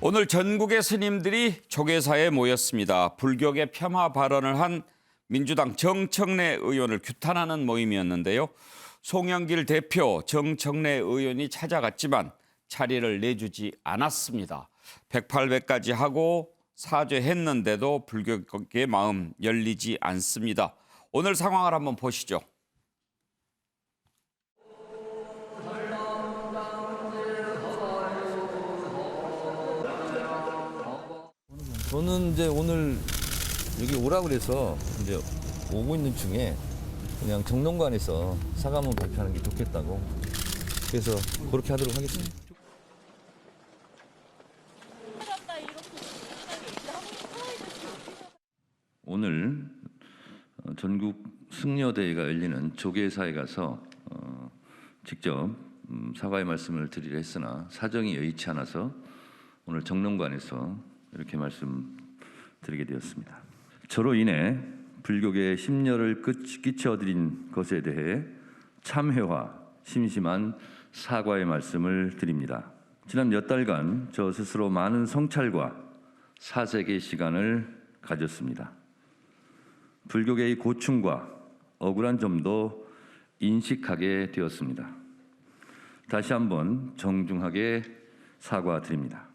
오늘 전국의 스님들이 조계사에 모였습니다. 불교계 폄하 발언을 한 민주당 정청래 의원을 규탄하는 모임이었는데요. 송영길 대표, 정청래 의원이 찾아갔지만 자리를 내주지 않았습니다. 108배까지 하고 사죄했는데도 불교계의 마음 열리지 않습니다. 오늘 상황을 한번 보시죠. 저는 이제 오늘 여기 오라 그래서 이제 오고 있는 중에 그냥 정론관에서 사과문 발표하는 게 좋겠다고 그래서 그렇게 하도록 하겠습니다. 오늘 전국 승려대회가 열리는 조계사에 가서 직접 사과의 말씀을 드리려 했으나 사정이 여의치 않아서 오늘 정론관에서 이렇게 말씀드리게 되었습니다. 저로 인해 불교계에 심려를 끼쳐드린 것에 대해 참회와 심심한 사과의 말씀을 드립니다. 지난 몇 달간 저 스스로 많은 성찰과 사색의 시간을 가졌습니다. 불교계의 고충과 억울한 점도 인식하게 되었습니다. 다시 한번 정중하게 사과드립니다.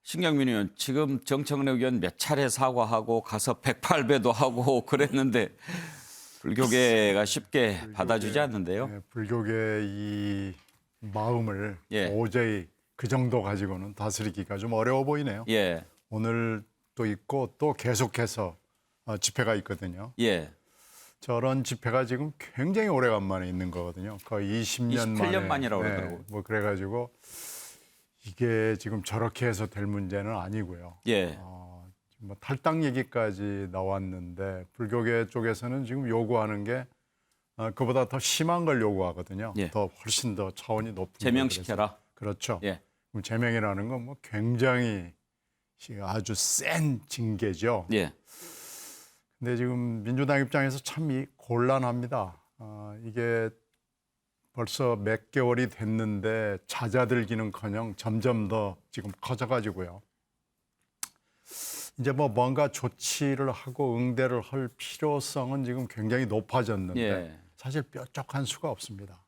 신경민 의원, 지금 정청래 의원 몇 차례 사과하고 가서 108배도 하고 그랬는데 불교계가 쉽게 받아주지 않는데요. 네, 불교계의 이 마음을 예. 도저히 그 정도 가지고는 다스리기가 좀 어려워 보이네요. 예, 오늘 또 있고 또 계속해서 집회가 있거든요. 예. 저런 집회가 지금 굉장히 오래간만에 있는 거거든요. 거의 20년 28년 만이라고 네, 그러더라고요. 뭐 그래가지고 이게 지금 저렇게 해서 될 문제는 아니고요. 예, 뭐 탈당 얘기까지 나왔는데 불교계 쪽에서는 지금 요구하는 게 그보다 더 심한 걸 요구하거든요. 예. 더 훨씬 더 차원이 높은 걸. 제명시켜라. 그렇죠. 예, 그럼 제명이라는 건 뭐 굉장히 아주 센 징계죠. 예, 근데 지금 민주당 입장에서 참 곤란합니다. 이게 벌써 몇 개월이 됐는데 잦아들기는커녕 점점 더 지금 커져가지고요. 이제 뭐 뭔가 조치를 하고 응대를 할 필요성은 지금 굉장히 높아졌는데 예. 사실 뾰족한 수가 없습니다.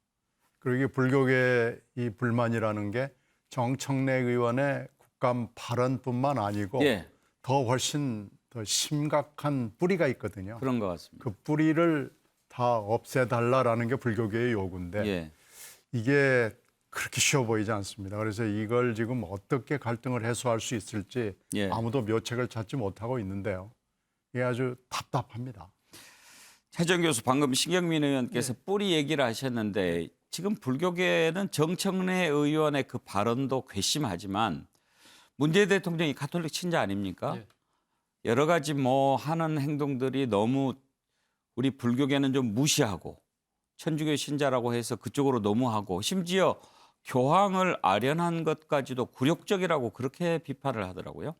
그리고 이게 불교계 이 불만이라는 게 정청래 의원의 국감 발언뿐만 아니고 예. 더 훨씬 더 심각한 뿌리가 있거든요. 그런 것 같습니다. 그 뿌리를 다 없애달라라는 게 불교계의 요구인데 예, 이게 그렇게 쉬워 보이지 않습니다. 그래서 이걸 지금 어떻게 갈등을 해소할 수 있을지 예. 아무도 묘책을 찾지 못하고 있는데요. 이게 아주 답답합니다. 최정 교수, 방금 신경민 의원께서 뿌리 얘기를 하셨는데 지금 불교계는 정청래 의원의 그 발언도 괘씸하지만 문재인 대통령이 가톨릭 신자 아닙니까? 예. 여러 가지 뭐 하는 행동들이 너무 우리 불교계는 좀 무시하고 천주교 신자라고 해서 그쪽으로 너무 하고 심지어 교황을 아련한 것까지도 굴욕적이라고 그렇게 비판을 하더라고요.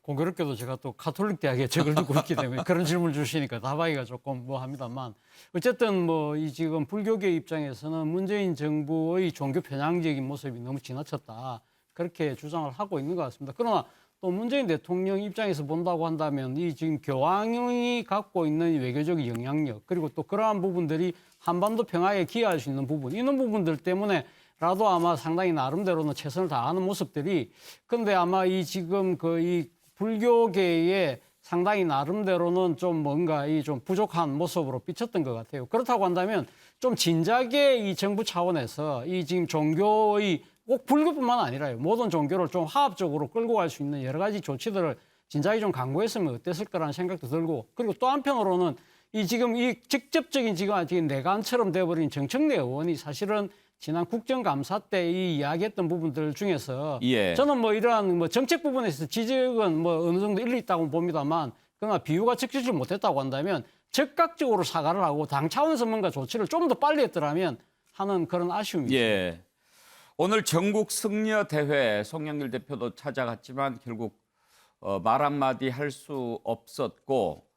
공교롭게도 제가 또 가톨릭 대학에 책을 두고 있기 때문에 그런 질문을 주시니까 답하기가 조금 뭐 합니다만 어쨌든 뭐 이 지금 불교계 입장에서는 문재인 정부의 종교 편향적인 모습이 너무 지나쳤다 그렇게 주장을 하고 있는 것 같습니다. 그러나 또 문재인 대통령 입장에서 본다고 한다면 이 지금 교황이 갖고 있는 외교적 영향력 그리고 또 그러한 부분들이 한반도 평화에 기여할 수 있는 부분 이런 부분들 때문에라도 아마 상당히 나름대로는 최선을 다하는 모습들이 근데 아마 이 지금 이 불교계에 상당히 나름대로는 좀 뭔가 이 좀 부족한 모습으로 비쳤던 것 같아요. 그렇다고 한다면 좀 진작에 이 정부 차원에서 이 지금 종교의 꼭 불교뿐만 아니라요. 모든 종교를 좀 화합적으로 끌고 갈 수 있는 여러 가지 조치들을 진작에 좀 강구했으면 어땠을 거라는 생각도 들고 그리고 또 한편으로는 이 지금 이 직접적인 지금 내관처럼 돼버린 정청래 의원이 사실은 지난 국정감사 때 이 이야기했던 부분들 중에서 예. 저는 뭐 이러한 뭐 정책 부분에서 지적은 뭐 어느 정도 일리 있다고 봅니다만 그러나 비유가 적절치 못했다고 한다면 즉각적으로 사과를 하고 당 차원에서 뭔가 조치를 좀 더 빨리 했더라면 하는 그런 아쉬움이 있습니다. 예. 오늘 전국 승려 대회 송영길 대표도 찾아갔지만 결국 말 한마디 할 수 없었고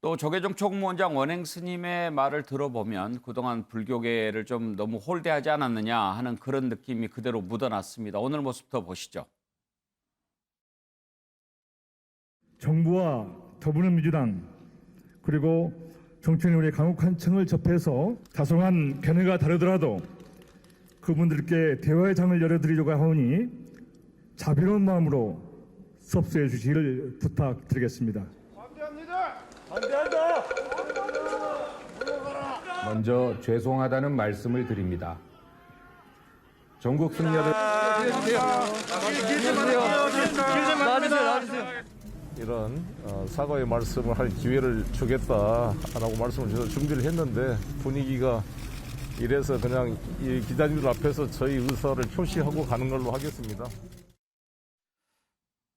또 조계종 총무원장 원행 스님의 말을 들어보면 그동안 불교계를 좀 너무 홀대하지 않았느냐 하는 그런 느낌이 그대로 묻어났습니다. 오늘 모습 더 보시죠. 정부와 더불어민주당 그리고 정치인의 강력한 청을 접해서 다소한 견해가 다르더라도 그분들께 대화의 장을 열어드리려고 하오니 자비로운 마음으로 접수해 주시기를 부탁드리겠습니다. 먼저 죄송하다는 말씀을 드립니다. 전국 승려들 이런 사과의 말씀을 할 기회를 주겠다라고 말씀을 주셔서 준비를 했는데 분위기가 이래서 그냥 이 기자님들 앞에서 저희 의사를 표시하고 가는 걸로 하겠습니다.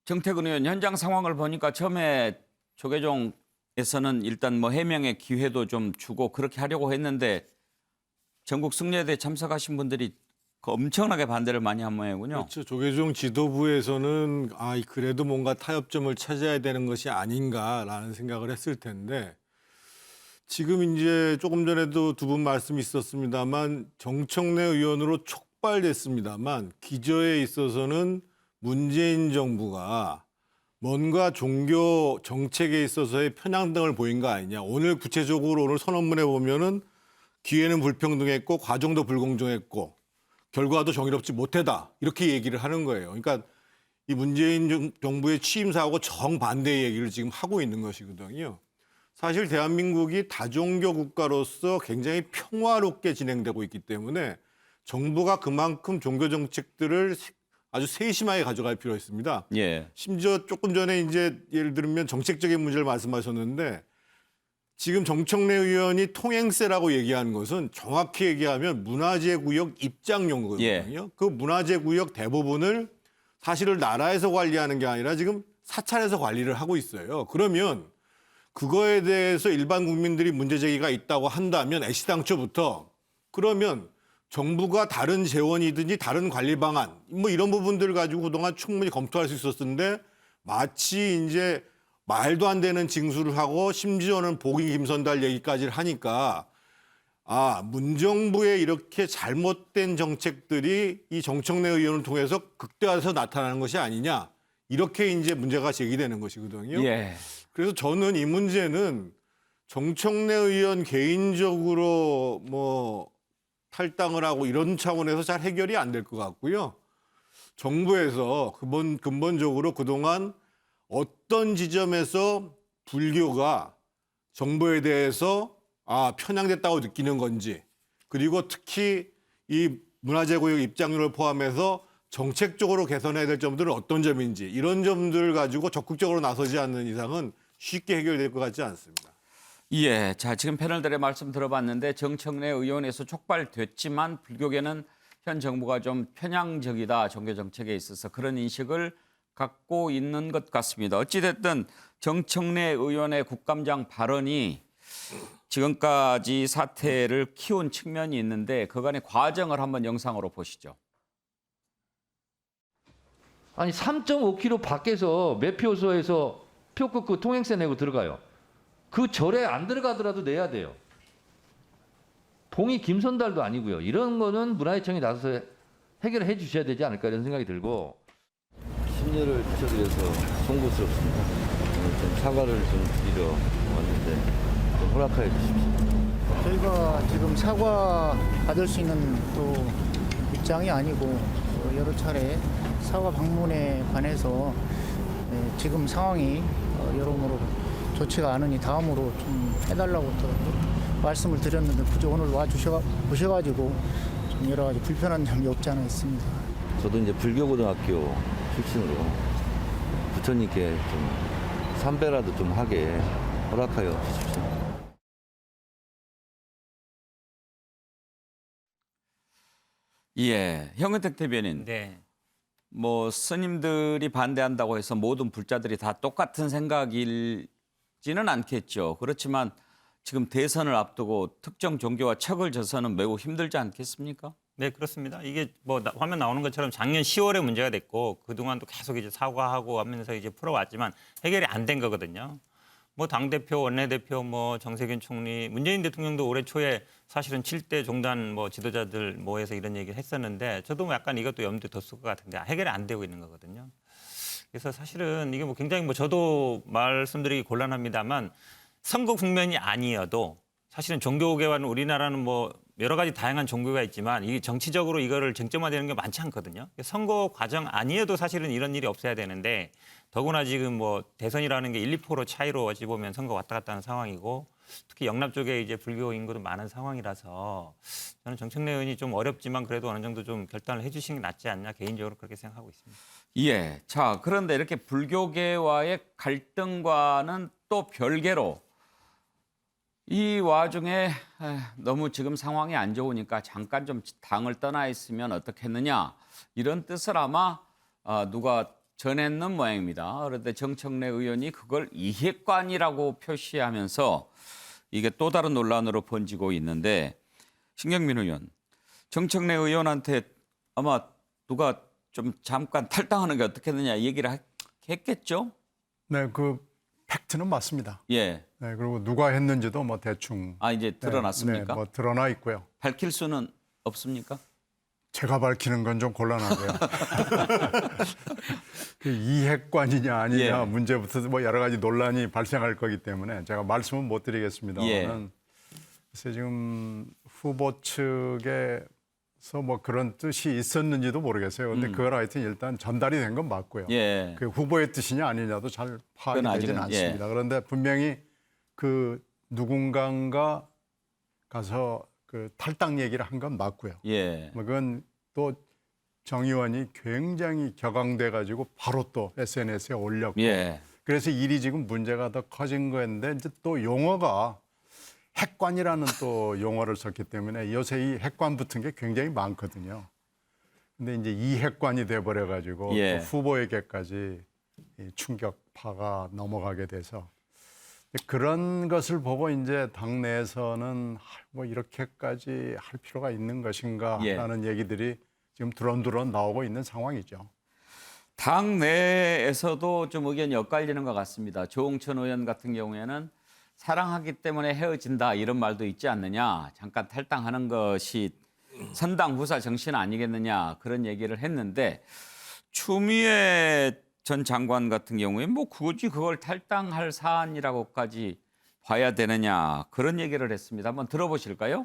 정태근 의원 현장 상황을 보니까 처음에 조계종에서는 일단 뭐 해명의 기회도 좀 주고 그렇게 하려고 했는데 전국 승려대에 참석하신 분들이 엄청나게 반대를 많이 한 모양이군요. 그렇죠. 조계종 지도부에서는 그래도 뭔가 타협점을 찾아야 되는 것이 아닌가라는 생각을 했을 텐데 지금 이제 조금 전에도 두 분 말씀이 있었습니다만 정청래 의원으로 촉발됐습니다만 기저에 있어서는 문재인 정부가 뭔가 종교 정책에 있어서의 편향등을 보인 거 아니냐. 오늘 구체적으로 오늘 선언문에 보면은 기회는 불평등했고 과정도 불공정했고 결과도 정의롭지 못하다 이렇게 얘기를 하는 거예요. 그러니까 이 문재인 정부의 취임사하고 정반대의 얘기를 지금 하고 있는 것이거든요. 사실 대한민국이 다종교 국가로서 굉장히 평화롭게 진행되고 있기 때문에 정부가 그만큼 종교 정책들을 아주 세심하게 가져갈 필요가 있습니다. 예. 심지어 조금 전에 이제 예를 들면 정책적인 문제를 말씀하셨는데 지금 정청래 의원이 통행세라고 얘기하는 것은 정확히 얘기하면 문화재 구역 입장료거든요. 예. 그 문화재 구역 대부분을 사실은 나라에서 관리하는 게 아니라 지금 사찰에서 관리를 하고 있어요. 그러면 그거에 대해서 일반 국민들이 문제 제기가 있다고 한다면 애시당초부터 그러면 정부가 다른 재원이든지 다른 관리 방안 뭐 이런 부분들 가지고 그동안 충분히 검토할 수 있었는데 마치 이제 말도 안 되는 징수를 하고 심지어는 복위 김선달 얘기까지 하니까 문정부의 이렇게 잘못된 정책들이 이 정청래 의원을 통해서 극대화해서 나타나는 것이 아니냐 이렇게 이제 문제가 제기되는 것이거든요. 예. 그래서 저는 이 문제는 정청래 의원 개인적으로 뭐 탈당을 하고 이런 차원에서 잘 해결이 안 될 것 같고요. 정부에서 근본적으로 그동안 어떤 지점에서 불교가 정부에 대해서 편향됐다고 느끼는 건지 그리고 특히 이 문화재구역 입장료를 포함해서 정책적으로 개선해야 될 점들은 어떤 점인지 이런 점들을 가지고 적극적으로 나서지 않는 이상은 쉽게 해결될 것 같지 않습니다. 예. 자, 지금 패널들의 말씀 들어봤는데 정청래 의원에서 촉발됐지만 불교계는 현 정부가 좀 편향적이다. 종교 정책에 있어서 그런 인식을 갖고 있는 것 같습니다. 어찌됐든 정청래 의원의 국감장 발언이 지금까지 사태를 키운 측면이 있는데 그간의 과정을 한번 영상으로 보시죠. 아니 3.5km 밖에서 매표소에서 표 끊고 통행세 내고 들어가요. 그 절에 안 들어가더라도 내야 돼요. 봉이 김선달도 아니고요. 이런 거는 문화재청이 나서서 해결해 주셔야 되지 않을까 이런 생각이 들고. 심려를 비춰드려서 송구스럽습니다. 오늘 좀 사과를 좀 드리러 왔는데 좀 허락해 주십시오. 저희가 지금 사과 받을 수 있는 또 입장이 아니고 여러 차례 사과 방문에 관해서 지금 상황이 여러모로 좋지가 않으니 다음으로 좀 해달라고 또 말씀을 드렸는데 굳이 오늘 보셔가지고 좀 여러 가지 불편한 점이 없지 않아 있습니다. 저도 이제 불교고등학교 출신으로 부처님께 좀 삼배라도 좀 하게 허락하여 주십시오. 예. 형은택 대변인. 네. 뭐 스님들이 반대한다고 해서 모든 불자들이 다 똑같은 생각일지는 않겠죠. 그렇지만 지금 대선을 앞두고 특정 종교와 척을 져서는 매우 힘들지 않겠습니까? 네, 그렇습니다. 이게 뭐 화면 나오는 것처럼 작년 10월에 문제가 됐고 그동안도 계속 이제 사과하고 하면서 이제 풀어왔지만 해결이 안 된 거거든요. 뭐 당대표, 원내대표, 뭐 정세균 총리, 문재인 대통령도 올해 초에 사실은 7대 종단 뭐 지도자들 모여서 이런 얘기를 했었는데 저도 뭐 약간 이것도 염두에 뒀을 것 같은데 해결이 안 되고 있는 거거든요. 그래서 사실은 이게 뭐 굉장히 뭐 저도 말씀드리기 곤란합니다만 선거 국면이 아니어도 사실은 종교계와는 우리나라는 뭐 여러 가지 다양한 종교가 있지만 이 정치적으로 이거를 쟁점화되는 게 많지 않거든요. 선거 과정 아니어도 사실은 이런 일이 없어야 되는데 더구나 지금 뭐 대선이라는 게 1, 2% 차이로 어찌 보면 선거 왔다 갔다 하는 상황이고 특히 영남 쪽에 이제 불교 인구도 많은 상황이라서 저는 정청래 의원이 좀 어렵지만 그래도 어느 정도 좀 결단을 해주시는 게 낫지 않냐 개인적으로 그렇게 생각하고 있습니다. 예. 자, 그런데 이렇게 불교계와의 갈등과는 또 별개로 이 와중에 너무 지금 상황이 안 좋으니까 잠깐 좀 당을 떠나 있으면 어떻겠느냐 이런 뜻을 아마 누가 전했는 모양입니다. 그런데 정청래 의원이 그걸 이핵관이라고 표시하면서 이게 또 다른 논란으로 번지고 있는데 신경민 의원, 정청래 의원한테 아마 누가 좀 잠깐 탈당하는 게 어떻겠느냐 얘기를 했겠죠? 네, 그 팩트는 맞습니다. 예. 네, 그리고 누가 했는지도 뭐 대충 이제 드러났습니까? 네, 뭐 드러나 있고요. 밝힐 수는 없습니까? 제가 밝히는 건 좀 곤란하고요. 그 이핵관이냐 아니냐 예. 문제부터 뭐 여러 가지 논란이 발생할 거기 때문에 제가 말씀은 못 드리겠습니다만 예. 글쎄 지금 후보 측에서 뭐 그런 뜻이 있었는지도 모르겠어요. 그런데 그걸 하여튼 일단 전달이 된 건 맞고요. 예. 그 후보의 뜻이냐 아니냐도 잘 파악이 그건 되지는 아직은, 않습니다. 그런데 분명히 그 누군가가 가서 그 탈당 얘기를 한 건 맞고요. 예. 뭐 그건 또 정 의원이 굉장히 격앙돼 가지고 바로 또 SNS에 올렸고 예. 그래서 일이 지금 문제가 더 커진 거였는데 이제 또 용어가 핵관이라는 또 용어를 썼기 때문에 요새 이 핵관 붙은 게 굉장히 많거든요. 근데 이제 이 핵관이 돼 버려 가지고 예. 또 후보에게까지 이 충격파가 넘어가게 돼서 그런 것을 보고 이제 당내에서는 뭐 이렇게까지 할 필요가 있는 것인가라는 얘기들이 지금 두런두런 나오고 있는 상황이죠. 당 내에서도 좀 의견이 엇갈리는 것 같습니다. 조홍천 의원 같은 경우에는 사랑하기 때문에 헤어진다 이런 말도 있지 않느냐. 잠깐 탈당하는 것이 선당 후사 정신 아니겠느냐 그런 얘기를 했는데 추미애 전 장관 같은 경우에 뭐 굳이 그걸 탈당할 사안이라고까지 봐야 되느냐 그런 얘기를 했습니다. 한번 들어보실까요?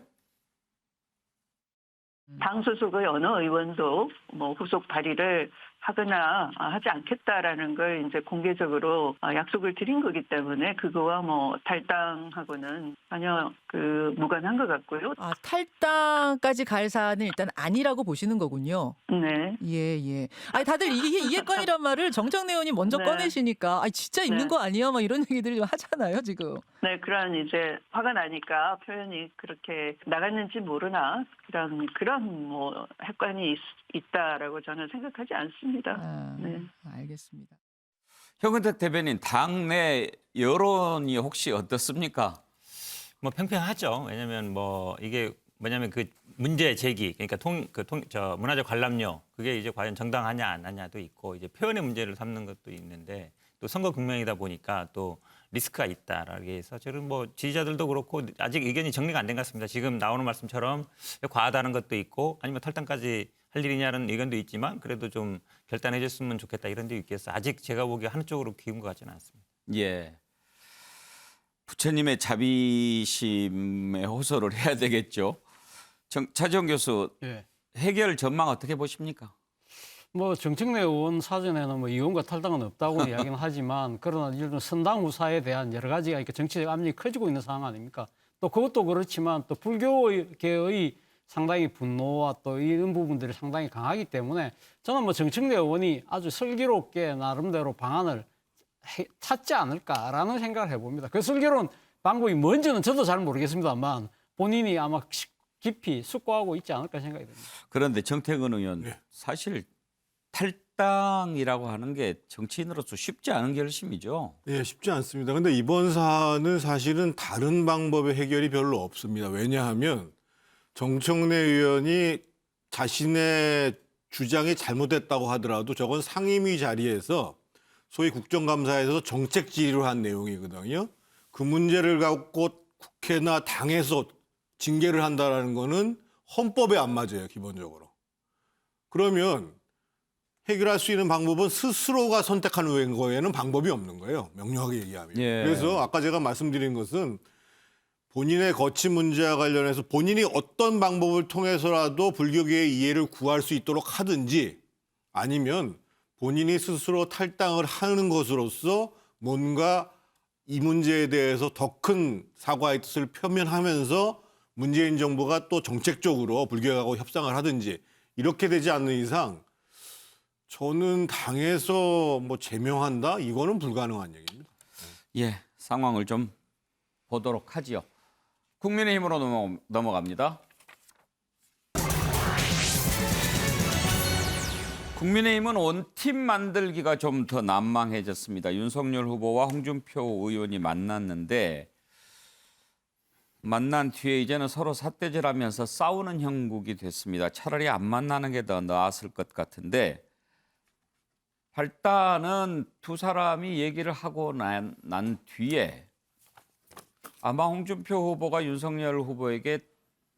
당 소속의 어느 의원도 뭐 후속 발의를 하거나 하지 않겠다라는 걸 이제 공개적으로 약속을 드린 거기 때문에 그거와 뭐 탈당하고는 전혀 그 무관한 것 같고요. 탈당까지 갈 사안은 일단 아니라고 보시는 거군요. 네. 예. 아니 다들 이게 이해관이란 말을 정청래 의원이 먼저 네. 꺼내시니까 진짜 있는 네. 거 아니야? 막 이런 얘기들을 좀 하잖아요, 지금. 네, 그런 이제 화가 나니까 표현이 그렇게 나갔는지 모르나 그런 뭐 핵관이 있다라고 저는 생각하지 않습니다. 네. 알겠습니다. 현근택 대변인 당내 여론이 혹시 어떻습니까? 뭐 팽팽하죠. 왜냐하면 뭐 이게 뭐냐면 그 문제 제기 그러니까 문화적 관람료 그게 이제 과연 정당하냐 안 하냐도 있고 이제 표현의 문제를 삼는 것도 있는데 또 선거 국면이다 보니까 또 리스크가 있다라고 해서 저는 뭐 지지자들도 그렇고 아직 의견이 정리가 안 된 것 같습니다. 지금 나오는 말씀처럼 과하다는 것도 있고 아니면 탈당까지 할 일이냐는 의견도 있지만 그래도 좀 결단해 줬으면 좋겠다 이런 데 있겠어. 아직 제가 보기에 한쪽으로 기운 것 같지는 않습니다. 예. 부처님의 자비심에 호소를 해야 되겠죠. 차지원 교수, 예. 해결 전망 어떻게 보십니까? 뭐 정청래 의원 사전에는 뭐 이혼과 탈당은 없다고 이야기는 하지만 그러나 이런 선당 후사에 대한 여러 가지가 이렇게 정치적 압력이 커지고 있는 상황 아닙니까? 또 그것도 그렇지만 또 불교계의 상당히 분노와 또 이런 부분들이 상당히 강하기 때문에 저는 뭐 정청래 의원이 아주 슬기롭게 나름대로 방안을 찾지 않을까라는 생각을 해봅니다. 그 슬기로운 방법이 뭔지는 저도 잘 모르겠습니다만 본인이 아마 깊이 숙고하고 있지 않을까 생각이 듭니다. 그런데 정태근 의원, 사실 탈당이라고 하는 게 정치인으로서 쉽지 않은 결심이죠. 네, 쉽지 않습니다. 근데 이번 사안은 사실은 다른 방법의 해결이 별로 없습니다. 왜냐하면 정청래 의원이 자신의 주장이 잘못됐다고 하더라도 저건 상임위 자리에서 소위 국정감사에서 정책 질의를 한 내용이거든요. 그 문제를 갖고 국회나 당에서 징계를 한다라는 거는 헌법에 안 맞아요, 기본적으로. 그러면 해결할 수 있는 방법은 스스로가 선택하는 거에는 방법이 없는 거예요, 명료하게 얘기하면. 예. 그래서 아까 제가 말씀드린 것은 본인의 거친 문제와 관련해서 본인이 어떤 방법을 통해서라도 불교계의 이해를 구할 수 있도록 하든지 아니면 본인이 스스로 탈당을 하는 것으로서 뭔가 이 문제에 대해서 더 큰 사과의 뜻을 표명하면서 문재인 정부가 또 정책적으로 불교계하고 협상을 하든지 이렇게 되지 않는 이상 저는 당에서 뭐 제명한다? 이거는 불가능한 얘기입니다. 예, 상황을 좀 보도록 하지요. 국민의힘으로 넘어갑니다. 국민의힘은 원팀 만들기가 좀 더 난망해졌습니다. 윤석열 후보와 홍준표 의원이 만났는데 만난 뒤에 이제는 서로 삿대질하면서 싸우는 형국이 됐습니다. 차라리 안 만나는 게 더 나았을 것 같은데 일단은 두 사람이 얘기를 하고 난 뒤에 아마 홍준표 후보가 윤석열 후보에게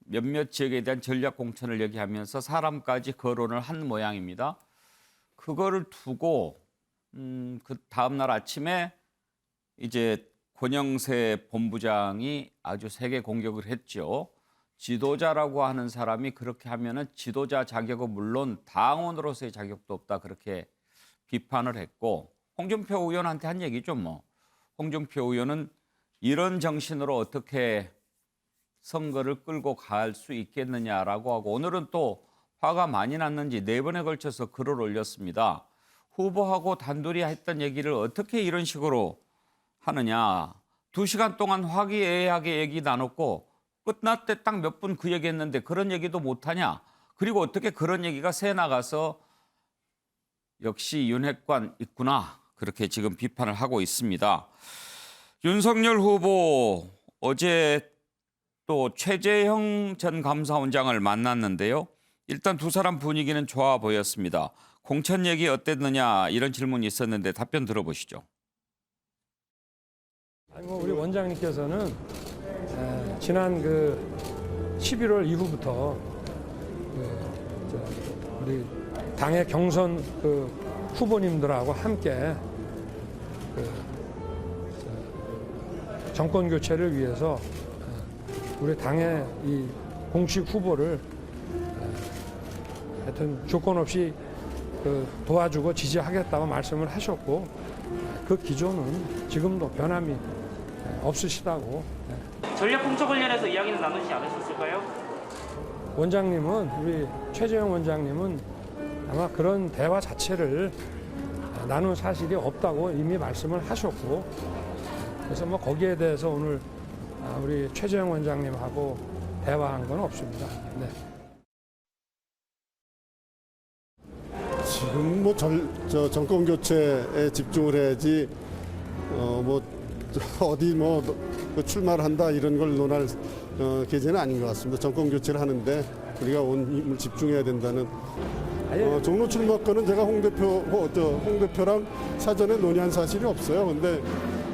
몇몇 지역에 대한 전략 공천을 얘기하면서 사람까지 거론을 한 모양입니다. 그거를 두고 그 다음 날 아침에 이제 권영세 본부장이 아주 세게 공격을 했죠. 지도자라고 하는 사람이 그렇게 하면은 지도자 자격은 물론 당원으로서의 자격도 없다 그렇게 비판을 했고 홍준표 의원한테 한 얘기죠 뭐. 홍준표 의원은 이런 정신으로 어떻게 선거를 끌고 갈 수 있겠느냐라고 하고 오늘은 또 화가 많이 났는지 4번에 걸쳐서 글을 올렸습니다. 후보하고 단둘이 했던 얘기를 어떻게 이런 식으로 하느냐. 2시간 동안 화기애애하게 얘기 나눴고 끝날 때 딱 몇 분 그 얘기했는데 그런 얘기도 못하냐. 그리고 어떻게 그런 얘기가 새 나가서 역시 윤핵관 있구나. 그렇게 지금 비판을 하고 있습니다. 윤석열 후보 어제 또 최재형 전 감사원장을 만났는데요. 일단 두 사람 분위기는 좋아 보였습니다. 공천 얘기 어땠느냐 이런 질문이 있었는데 답변 들어보시죠. 우리 원장님께서는 지난 11월 이후부터 우리 당의 경선 후보님들하고 함께 정권 교체를 위해서 우리 당의 이 공식 후보를 하여튼 조건 없이 도와주고 지지하겠다고 말씀을 하셨고 그 기조는 지금도 변함이 없으시다고. 전략 공천 관련해서 이야기는 나누지 않으셨을까요? 원장님은 우리 최재형 원장님은 아마 그런 대화 자체를 나눈 사실이 없다고 이미 말씀을 하셨고 그래서 뭐 거기에 대해서 오늘 우리 최재형 원장님하고 대화한 건 없습니다. 네. 지금 뭐 정권 교체에 집중을 해야지 어디 출마를 한다 이런 걸 논할 계제는 아닌 것 같습니다. 정권 교체를 하는데 우리가 온 힘을 집중해야 된다는 종로 출마권은 제가 홍 대표랑 사전에 논의한 사실이 없어요. 근데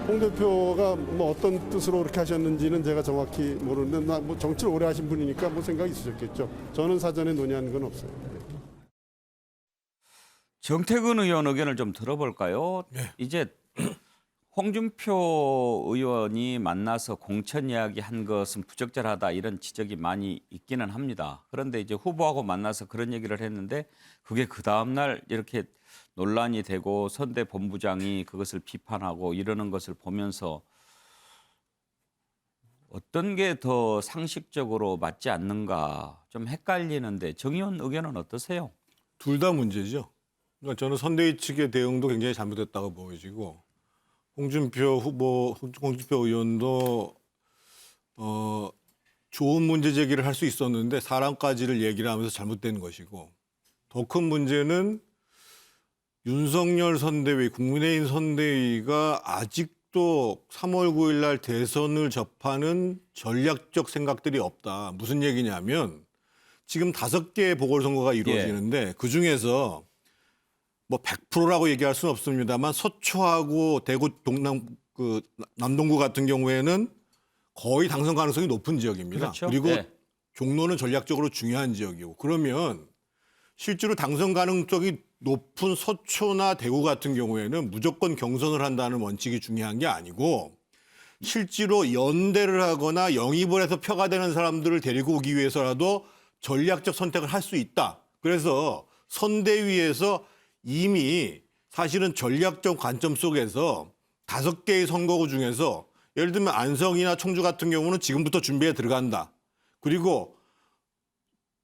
홍 대표가 뭐 어떤 뜻으로 그렇게 하셨는지는 제가 정확히 모르는데 뭐 정치를 오래 하신 분이니까 뭐 생각이 있으셨겠죠. 저는 사전에 논의한 건 없어요. 정태근 의원 의견을 좀 들어볼까요? 네. 이제 홍준표 의원이 만나서 공천 이야기 한 것은 부적절하다 이런 지적이 많이 있기는 합니다. 그런데 이제 후보하고 만나서 그런 얘기를 했는데 그게 그 다음날 이렇게 논란이 되고 선대 본부장이 그것을 비판하고 이러는 것을 보면서 어떤 게 더 상식적으로 맞지 않는가 좀 헷갈리는데 정 의원 의견은 어떠세요? 둘 다 문제죠. 그러니까 저는 선대위 측의 대응도 굉장히 잘못됐다고 보여지고 홍준표 의원도 좋은 문제 제기를 할 수 있었는데 사람까지를 얘기를 하면서 잘못된 것이고 더 큰 문제는 윤석열 선대위, 국민의힘 선대위가 아직도 3월 9일 날 대선을 접하는 전략적 생각들이 없다. 무슨 얘기냐면 지금 5개의 보궐선거가 이루어지는데 그중에서 뭐 100%라고 얘기할 수는 없습니다만 서초하고 대구 그 남동구 같은 경우에는 거의 당선 가능성이 높은 지역입니다. 그렇죠. 그리고 네. 종로는 전략적으로 중요한 지역이고 그러면 실제로 당선 가능성이 높은 서초나 대구 같은 경우에는 무조건 경선을 한다는 원칙이 중요한 게 아니고 실제로 연대를 하거나 영입을 해서 표가 되는 사람들을 데리고 오기 위해서라도 전략적 선택을 할 수 있다. 그래서 선대위에서 이미 사실은 전략적 관점 속에서 5개의 선거구 중에서 예를 들면 안성이나 청주 같은 경우는 지금부터 준비에 들어간다. 그리고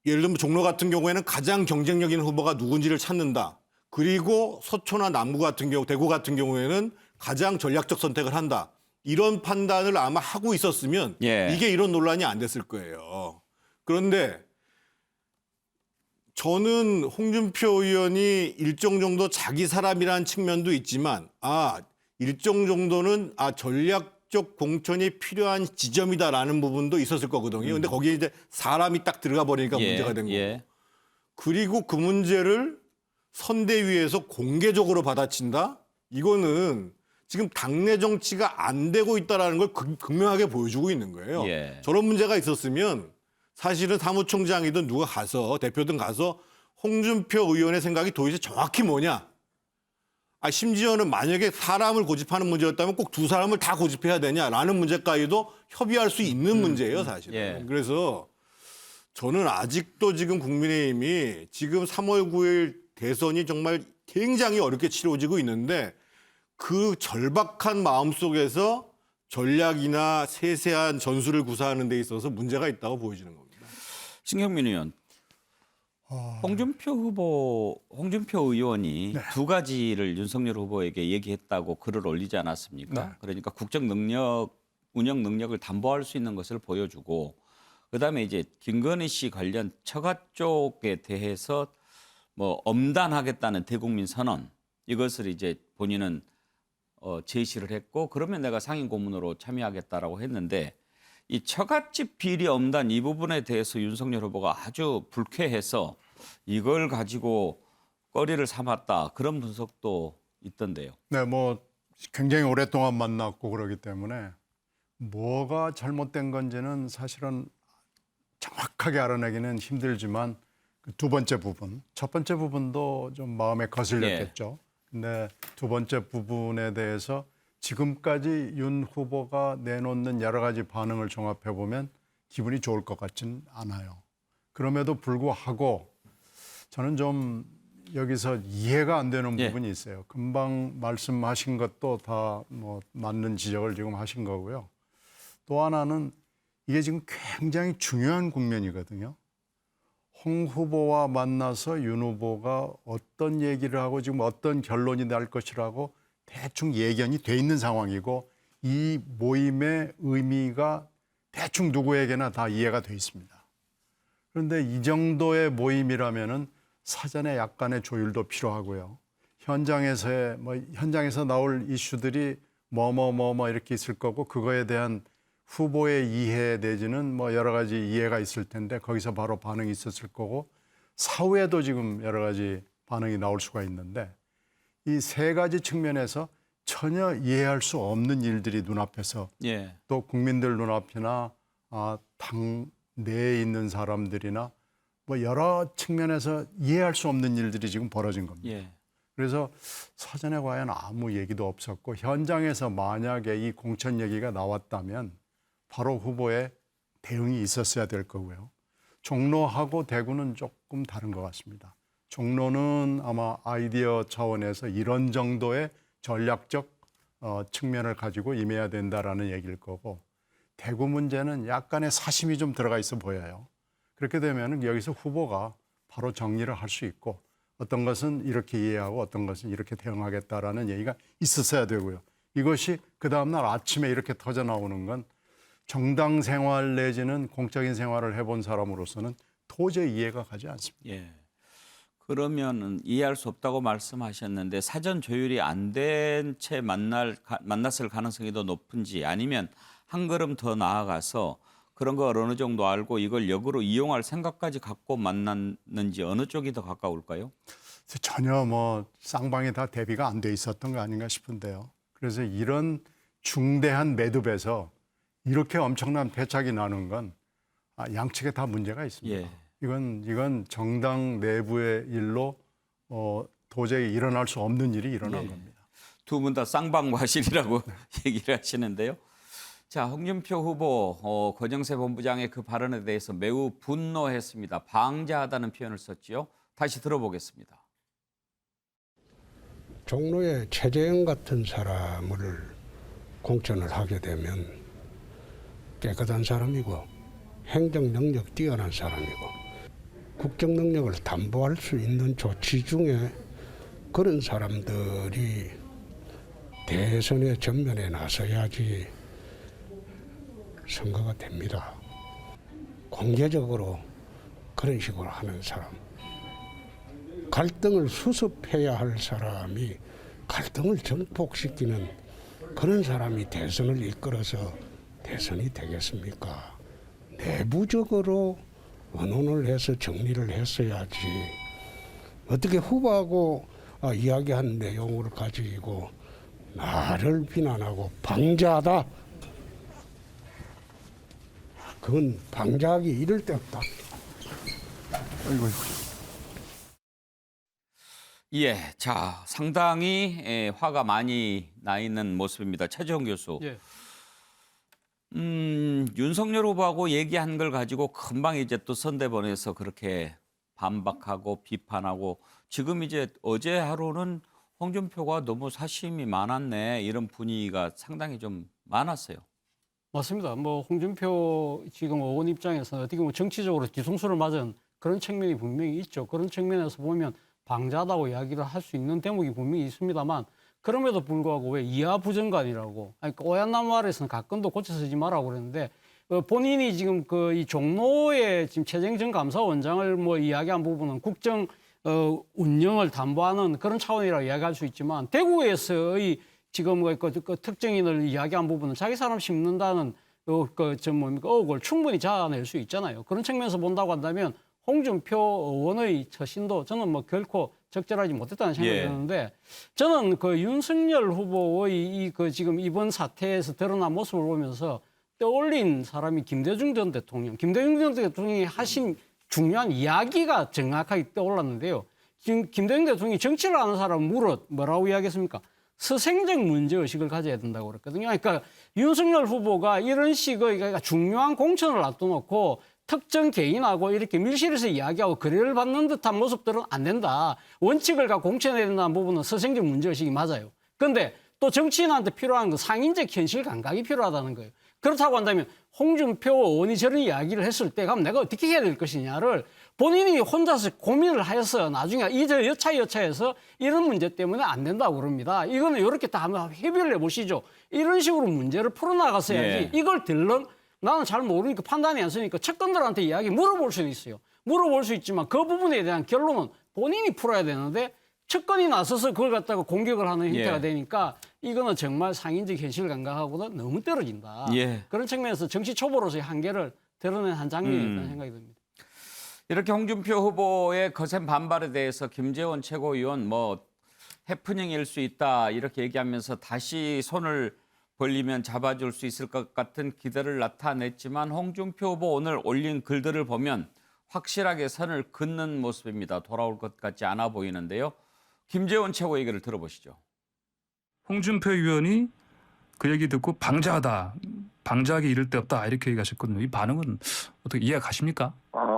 예를 들면 종로 같은 경우에는 가장 경쟁력 있는 후보가 누군지를 찾는다. 그리고 서초나 남구 같은 경우, 대구 같은 경우에는 가장 전략적 선택을 한다. 이런 판단을 아마 하고 있었으면 예. 이게 이런 논란이 안 됐을 거예요. 그런데 저는 홍준표 의원이 일정 정도 자기 사람이라는 측면도 있지만 일정 정도는 전략적 공천이 필요한 지점이다라는 부분도 있었을 거거든요. 근데 거기에 이제 사람이 딱 들어가 버리니까 문제가 된 거고. 그리고 그 문제를 선대위에서 공개적으로 받아친다? 이거는 지금 당내 정치가 안 되고 있다는 걸 극명하게 보여주고 있는 거예요. 저런 문제가 있었으면 사실은 사무총장이든 누가 가서 대표든 가서 홍준표 의원의 생각이 도대체 정확히 뭐냐. 심지어는 만약에 사람을 고집하는 문제였다면 꼭 2사람을 다 고집해야 되냐라는 문제까지도 협의할 수 있는 문제예요, 사실은. 그래서 저는 아직도 지금 국민의힘이 지금 3월 9일 대선이 정말 굉장히 어렵게 치러지고 있는데 그 절박한 마음속에서 전략이나 세세한 전술을 구사하는 데 있어서 문제가 있다고 보여지는 겁니다. 신경민 의원, 홍준표 의원이 2가지를 윤석열 후보에게 얘기했다고 글을 올리지 않았습니까? 그러니까 국정 능력, 운영 능력을 담보할 수 있는 것을 보여주고, 그다음에 이제 김건희 씨 관련 처가 쪽에 대해서 뭐 엄단하겠다는 대국민 선언, 이것을 이제 본인은 제시를 했고, 그러면 내가 상임 고문으로 참여하겠다라고 했는데, 이 처갓집 비리 엄단 이 부분에 대해서 윤석열 후보가 아주 불쾌해서 이걸 가지고 꺼리를 삼았다, 그런 분석도 있던데요. 네, 뭐 굉장히 오랫동안 만났고 그러기 때문에 뭐가 잘못된 건지는 사실은 정확하게 알아내기는 힘들지만 그 2번째 부분, 첫 번째 부분도 좀 마음에 거슬렸겠죠. 근데 2번째 부분에 대해서 지금까지 윤 후보가 내놓는 여러 가지 반응을 종합해 보면 기분이 좋을 것 같지는 않아요. 그럼에도 불구하고 저는 좀 여기서 이해가 안 되는 부분이 있어요. 금방 말씀하신 것도 다 뭐 맞는 지적을 지금 하신 거고요. 또 하나는 이게 지금 굉장히 중요한 국면이거든요. 홍 후보와 만나서 윤 후보가 어떤 얘기를 하고 지금 어떤 결론이 날 것이라고 대충 예견이 돼 있는 상황이고, 이 모임의 의미가 대충 누구에게나 다 이해가 돼 있습니다. 그런데 이 정도의 모임이라면은 사전에 약간의 조율도 필요하고요. 현장에서 나올 이슈들이 뭐 이렇게 있을 거고, 그거에 대한 후보의 이해 내지는 뭐 여러 가지 이해가 있을 텐데 거기서 바로 반응이 있었을 거고, 사후에도 지금 여러 가지 반응이 나올 수가 있는데, 이 3가지 측면에서 전혀 이해할 수 없는 일들이 눈앞에서 또 국민들 눈앞이나 당 내에 있는 사람들이나 뭐 여러 측면에서 이해할 수 없는 일들이 지금 벌어진 겁니다. 그래서 사전에 과연 아무 얘기도 없었고, 현장에서 만약에 이 공천 얘기가 나왔다면 바로 후보의 대응이 있었어야 될 거고요. 종로하고 대구는 조금 다른 것 같습니다. 종로는 아마 아이디어 차원에서 이런 정도의 전략적 측면을 가지고 임해야 된다라는 얘기일 거고, 대구 문제는 약간의 사심이 좀 들어가 있어 보여요. 그렇게 되면 여기서 후보가 바로 정리를 할 수 있고, 어떤 것은 이렇게 이해하고 어떤 것은 이렇게 대응하겠다라는 얘기가 있었어야 되고요. 이것이 그 다음날 아침에 이렇게 터져 나오는 건 정당 생활 내지는 공적인 생활을 해본 사람으로서는 도저히 이해가 가지 않습니다. 그러면은 이해할 수 없다고 말씀하셨는데, 사전 조율이 안 된 채 만났을 가능성이 더 높은지, 아니면 한 걸음 더 나아가서 그런 걸 어느 정도 알고 이걸 역으로 이용할 생각까지 갖고 만났는지, 어느 쪽이 더 가까울까요? 전혀 뭐 쌍방이 다 대비가 안 돼 있었던 거 아닌가 싶은데요. 그래서 이런 중대한 매듭에서 이렇게 엄청난 패착이 나는 건 양측에 다 문제가 있습니다. 예. 이건 정당 내부의 일로 도저히 일어날 수 없는 일이 일어난 겁니다. 두 분 다 쌍방과실이라고 얘기를 하시는데요. 자, 홍준표 후보 권영세 본부장의 그 발언에 대해서 매우 분노했습니다. 방자하다는 표현을 썼지요. 다시 들어보겠습니다. 종로에 최재형 같은 사람을 공천을 하게 되면 깨끗한 사람이고 행정 능력 뛰어난 사람이고 국정 능력을 담보할 수 있는 조치 중에 그런 사람들이 대선의 전면에 나서야지 선거가 됩니다. 공개적으로 그런 식으로 하는 사람, 갈등을 수습해야 할 사람이 갈등을 증폭시키는 그런 사람이 대선을 이끌어서 대선이 되겠습니까? 내부적으로 의논을 해서 정리를 했어야지. 어떻게 후보하고 이야기한 내용을 가지고 나를 비난하고 방자하다. 그건 방자하기 이를 데 없다. 아이고. 예, 자, 상당히 화가 많이 나 있는 모습입니다. 최재형 교수. 예. 윤석열 후보하고 얘기한 걸 가지고 금방 이제 또 선대본에서 그렇게 반박하고 비판하고 지금 이제 어제 하루는 홍준표가 너무 사심이 많았네 이런 분위기가 상당히 좀 많았어요. 맞습니다. 뭐 홍준표 지금 의원 입장에서는 어떻게 보면 정치적으로 뒤통수를 맞은 그런 측면이 분명히 있죠. 그런 측면에서 보면 방자하다고 이야기를 할 수 있는 대목이 분명히 있습니다만 그럼에도 불구하고 왜 이하부정관이라고 아니 오얏나무 아래서는 가끔도 고쳐 쓰지 마라고 그랬는데 본인이 지금 이 종로에 지금 최재형 전 감사원장을 뭐 이야기한 부분은 국정 운영을 담보하는 그런 차원이라고 이야기할 수 있지만 대구에서의 지금 그 특정인을 이야기한 부분은 자기 사람 심는다는 의혹을 충분히 자아낼 수 있잖아요. 그런 측면에서 본다고 한다면 홍준표 의원의 처신도 저는 뭐 결코 적절하지 못했다는 생각이 드는데 저는 그 윤석열 후보의 지금 이번 사태에서 드러난 모습을 보면서 떠올린 사람이 김대중 전 대통령. 김대중 전 대통령이 하신 중요한 이야기가 정확하게 떠올랐는데요. 지금 김대중 대통령이 정치를 하는 사람 뭐라고 이야기했습니까? 서생적 문제의식을 가져야 된다고 그랬거든요. 그러니까 윤석열 후보가 이런 식의 그러니까 중요한 공천을 놔둬놓고 특정 개인하고 이렇게 밀실에서 이야기하고 거래를 받는 듯한 모습들은 안 된다. 원칙을 갖고 공천해야 된다는 부분은 서생적 문제의식이 맞아요. 그런데 또 정치인한테 필요한 건 상인적 현실 감각이 필요하다는 거예요. 그렇다고 한다면 홍준표 의원이 저런 이야기를 했을 때 그럼 내가 어떻게 해야 될 것이냐를 본인이 혼자서 고민을 하여서 나중에 여차여차해서 이런 문제 때문에 안 된다고 그럽니다. 이거는 이렇게 다 한번 협의를 해보시죠. 이런 식으로 문제를 풀어나갔어야지 이걸 나는 잘 모르니까 판단이 안 쓰니까 측근들한테 이야기 물어볼 수는 있어요. 물어볼 수 있지만 그 부분에 대한 결론은 본인이 풀어야 되는데 측근이 나서서 그걸 갖다가 공격을 하는 형태가 되니까 이거는 정말 상인적 현실 감각하고는 너무 떨어진다. 그런 측면에서 정치 초보로서의 한계를 드러낸 한 장면이라는 생각이 듭니다. 이렇게 홍준표 후보의 거센 반발에 대해서 김재원 최고위원 해프닝일 수 있다 이렇게 얘기하면서 다시 손을 벌리면 잡아줄 수 있을 것 같은 기대를 나타냈지만 홍준표 후보 오늘 올린 글들을 보면 확실하게 선을 긋는 모습입니다. 돌아올 것 같지 않아 보이는데요. 김재원 최고 얘기를 들어보시죠. 홍준표 의원이 그 얘기 듣고 방자하다, 방자하기 이를 데 없다 이렇게 얘기하셨거든요. 이 반응은 어떻게 이해 가십니까?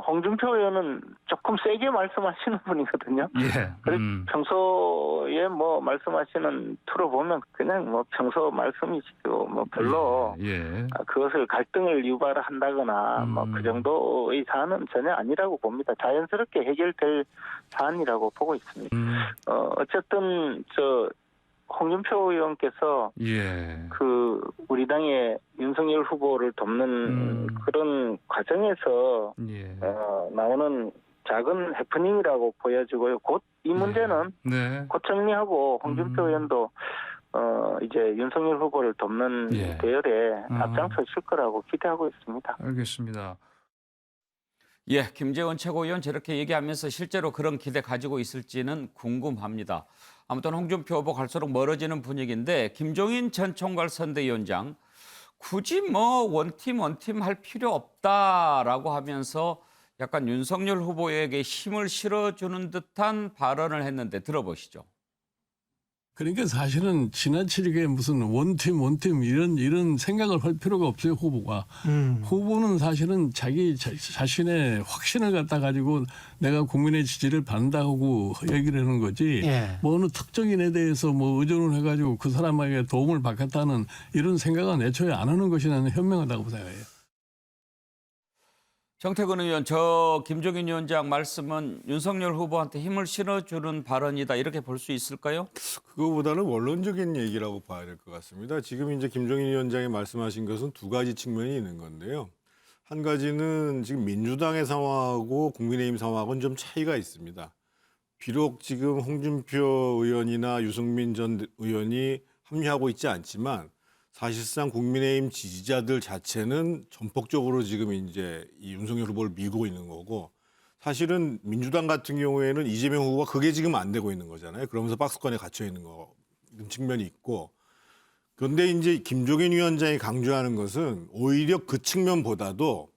홍준표 의원은 조금 세게 말씀하시는 분이거든요. 평소에 뭐 말씀하시는 틀어 보면 그냥 뭐 평소 말씀이시고 별로 그것을 갈등을 유발한다거나 그 정도의 사안은 전혀 아니라고 봅니다. 자연스럽게 해결될 사안이라고 보고 있습니다. 어쨌든 홍준표 의원께서 우리 당의 윤석열 후보를 돕는 그런 과정에서 나오는 작은 해프닝이라고 보여지고요. 곧 이 문제는 곧 정리하고 홍준표 의원도 이제 윤석열 후보를 돕는 대열에 앞장서실 거라고 기대하고 있습니다. 알겠습니다. 예, 김재원 최고위원 저렇게 얘기하면서 실제로 그런 기대 가지고 있을지는 궁금합니다. 아무튼 홍준표 후보 갈수록 멀어지는 분위기인데 김종인 전 총괄 선대위원장 굳이 뭐 원팀 할 필요 없다라고 하면서 약간 윤석열 후보에게 힘을 실어주는 듯한 발언을 했는데 들어보시죠. 그러니까 사실은 지나치게 무슨 원팀 이런 생각을 할 필요가 없어요, 후보가. 후보는 사실은 자기 자신의 확신을 갖다 가지고 내가 국민의 지지를 받는다고 얘기를 하는 거지. 예. 뭐 어느 특정인에 대해서 뭐 의존을 해가지고 그 사람에게 도움을 받겠다는 이런 생각은 애초에 안 하는 것이 나는 현명하다고 생각해요. 정태근 의원, 저 김종인 위원장 말씀은 윤석열 후보한테 힘을 실어주는 발언이다 이렇게 볼 수 있을까요? 그거보다는 원론적인 얘기라고 봐야 될 것 같습니다. 지금 이제 김종인 위원장이 말씀하신 것은 두 가지 측면이 있는 건데요. 한 가지는 지금 민주당의 상황하고 국민의힘 상황하고는 좀 차이가 있습니다. 비록 지금 홍준표 의원이나 유승민 전 의원이 합류하고 있지 않지만 사실상 국민의힘 지지자들 자체는 전폭적으로 지금 이제 이 윤석열 후보를 밀고 있는 거고 사실은 민주당 같은 경우에는 이재명 후보가 그게 지금 안 되고 있는 거잖아요. 그러면서 박스권에 갇혀 있는 거 측면이 있고 그런데 이제 김종인 위원장이 강조하는 것은 오히려 그 측면보다도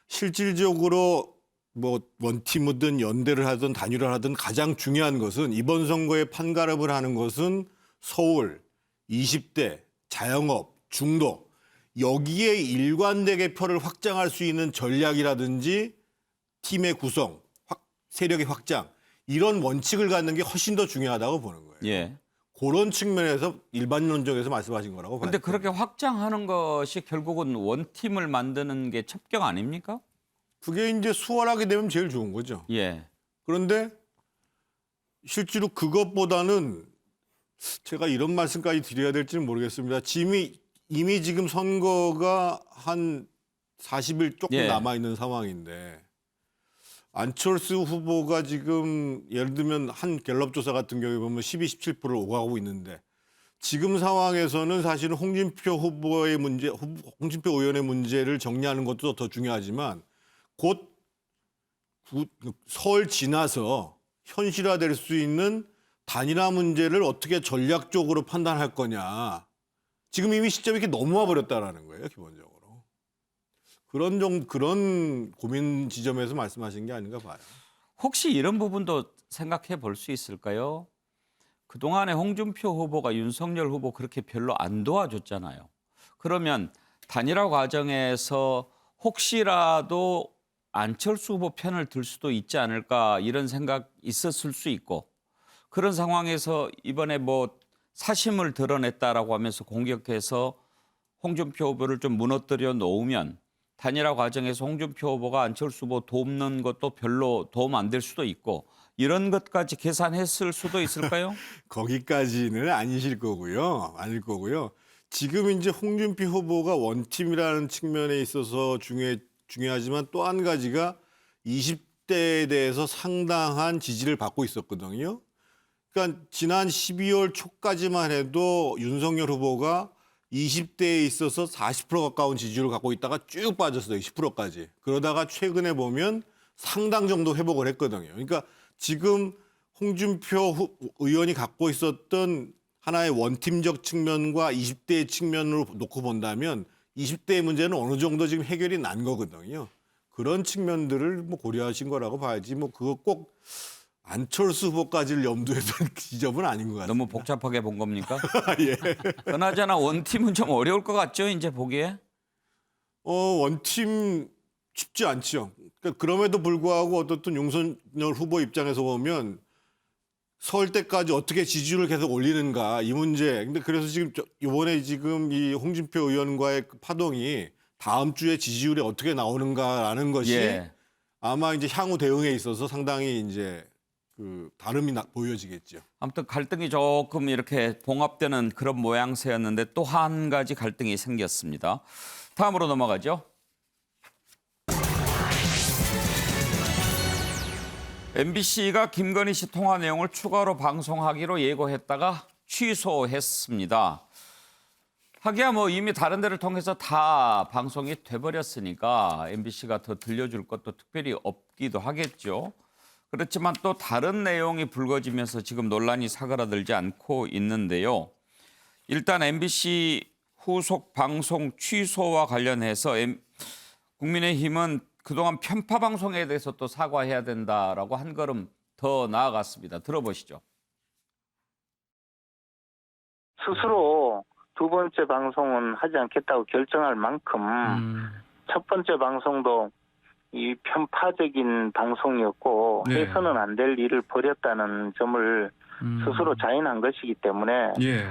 실질적으로 뭐 원팀이든 연대를 하든 단일화를 하든 가장 중요한 것은 이번 선거에 판가름을 하는 것은 서울, 20대, 자영업, 중도 여기에 일관되게 표를 확장할 수 있는 전략이라든지 팀의 구성, 세력의 확장 이런 원칙을 갖는 게 훨씬 더 중요하다고 보는 거예요. 예. 그런 측면에서 일반론적에서 말씀하신 거라고 봐요. 근데 그렇게 확장하는 것이 결국은 원팀을 만드는 게 첩경 아닙니까? 그게 이제 수월하게 되면 제일 좋은 거죠. 예. 그런데 실제로 그것보다는 제가 이런 말씀까지 드려야 될지는 모르겠습니다. 이미 지금 선거가 한 40일 조금 예. 남아있는 상황인데 안철수 후보가 지금 예를 들면 한 갤럽 조사 같은 경우에 보면 12, 17%를 오가고 있는데 지금 상황에서는 사실은 홍준표 후보의 문제, 홍준표 의원의 문제를 정리하는 것도 더 중요하지만 곧 설 지나서 현실화될 수 있는 단일화 문제를 어떻게 전략적으로 판단할 거냐. 지금 이미 시점이 이렇게 넘어와 버렸다라는 거예요, 기본적으로. 그런 고민 지점에서 말씀하신 게 아닌가 봐요. 혹시 이런 부분도 생각해 볼 수 있을까요? 그동안에 홍준표 후보가 윤석열 후보 그렇게 별로 안 도와줬잖아요. 그러면 단일화 과정에서 혹시라도 안철수 후보 편을 들 수도 있지 않을까 이런 생각 있었을 수 있고 그런 상황에서 이번에 뭐 사심을 드러냈다라고 하면서 공격해서 홍준표 후보를 좀 무너뜨려 놓으면 단일화 과정에서 홍준표 후보가 안철수 후보 돕는 것도 별로 도움 안 될 수도 있고 이런 것까지 계산했을 수도 있을까요? 거기까지는 아니실 거고요. 아닐 거고요. 지금 이제 홍준표 후보가 원팀이라는 측면에 있어서 중요하지만 또 한 가지가 20대에 대해서 상당한 지지를 받고 있었거든요. 그러니까 지난 12월 초까지만 해도 윤석열 후보가 20대에 있어서 40% 가까운 지지율을 갖고 있다가 쭉 빠졌어요. 10%까지. 그러다가 최근에 보면 상당 정도 회복을 했거든요. 그러니까 지금 홍준표 의원이 갖고 있었던 하나의 원팀적 측면과 20대의 측면으로 놓고 본다면 20대의 문제는 어느 정도 지금 해결이 난 거거든요. 그런 측면들을 뭐 고려하신 거라고 봐야지 뭐 그거 꼭 안철수 후보까지를 염두에 둔 지점은 아닌 것 같아요. 너무 복잡하게 본 겁니까? 예. 그나저나 원팀은 좀 어려울 것 같죠, 이제 보기에? 원팀 쉽지 않죠. 그러니까 그럼에도 불구하고 어떻든 윤석열 후보 입장에서 보면 설 때까지 어떻게 지지율을 계속 올리는가 이 문제. 근데 그래서 지금 이번에 지금 이 홍준표 의원과의 파동이 다음 주에 지지율이 어떻게 나오는가라는 것이 예. 아마 이제 향후 대응에 있어서 상당히 이제 그 다름이 보여지겠죠. 아무튼 갈등이 조금 이렇게 봉합되는 그런 모양새였는데 또 한 가지 갈등이 생겼습니다. 다음으로 넘어가죠. MBC가 김건희 씨 통화 내용을 추가로 방송하기로 예고했다가 취소했습니다. 하기야 뭐 이미 다른 데를 통해서 다 방송이 돼버렸으니까 MBC가 더 들려줄 것도 특별히 없기도 하겠죠. 그렇지만 또 다른 내용이 불거지면서 지금 논란이 사그라들지 않고 있는데요. 일단 MBC 후속 방송 취소와 관련해서 국민의힘은 그동안 편파 방송에 대해서 또 사과해야 된다라고 한 걸음 더 나아갔습니다. 들어보시죠. 스스로 두 번째 방송은 하지 않겠다고 결정할 만큼 첫 번째 방송도 이 편파적인 방송이었고 네. 해서는 안 될 일을 벌였다는 점을 스스로 자인한 것이기 때문에 예.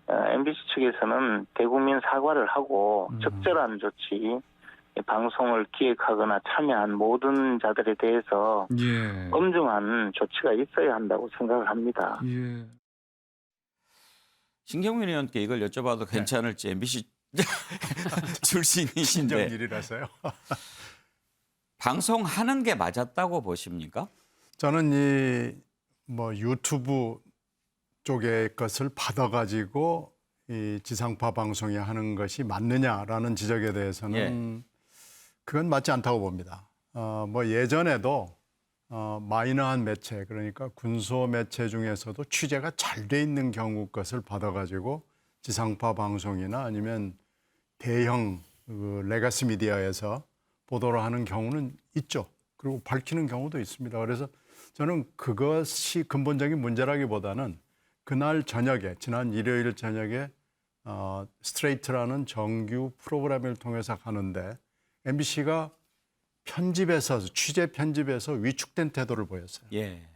MBC 측에서는 대국민 사과를 하고 적절한 조치, 방송을 기획하거나 참여한 모든 자들에 대해서 예. 엄중한 조치가 있어야 한다고 생각을 합니다. 예. 신경민 의원께 이걸 여쭤봐도 괜찮을지 MBC 출신이신데 신정일이라서요. 방송하는 게 맞았다고 보십니까? 저는 이 뭐 유튜브 쪽의 것을 받아가지고 이 지상파 방송이 하는 것이 맞느냐라는 지적에 대해서는 그건 맞지 않다고 봅니다. 뭐 예전에도 마이너한 매체, 그러니까 군소 매체 중에서도 취재가 잘 돼 있는 경우 것을 받아가지고 지상파 방송이나 아니면 대형 그 레가시 미디어에서 보도를 하는 경우는 있죠. 그리고 밝히는 경우도 있습니다. 그래서 저는 그것이 근본적인 문제라기보다는 그날 저녁에, 지난 일요일 저녁에 스트레이트라는 정규 프로그램을 통해서 가는데 MBC가 편집에서, 취재 편집에서 위축된 태도를 보였어요. 예.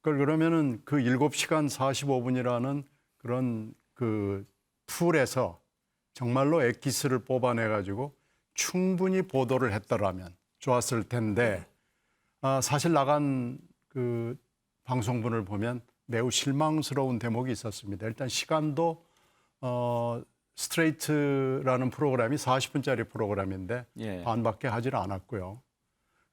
그러면은 그 7시간 45분이라는 그런 그 풀에서 정말로 엑기스를 뽑아내가지고 충분히 보도를 했더라면 좋았을 텐데 사실 나간 그 방송분을 보면 매우 실망스러운 대목이 있었습니다. 일단 시간도 스트레이트라는 프로그램이 40분짜리 프로그램인데 예. 반밖에 하질 않았고요.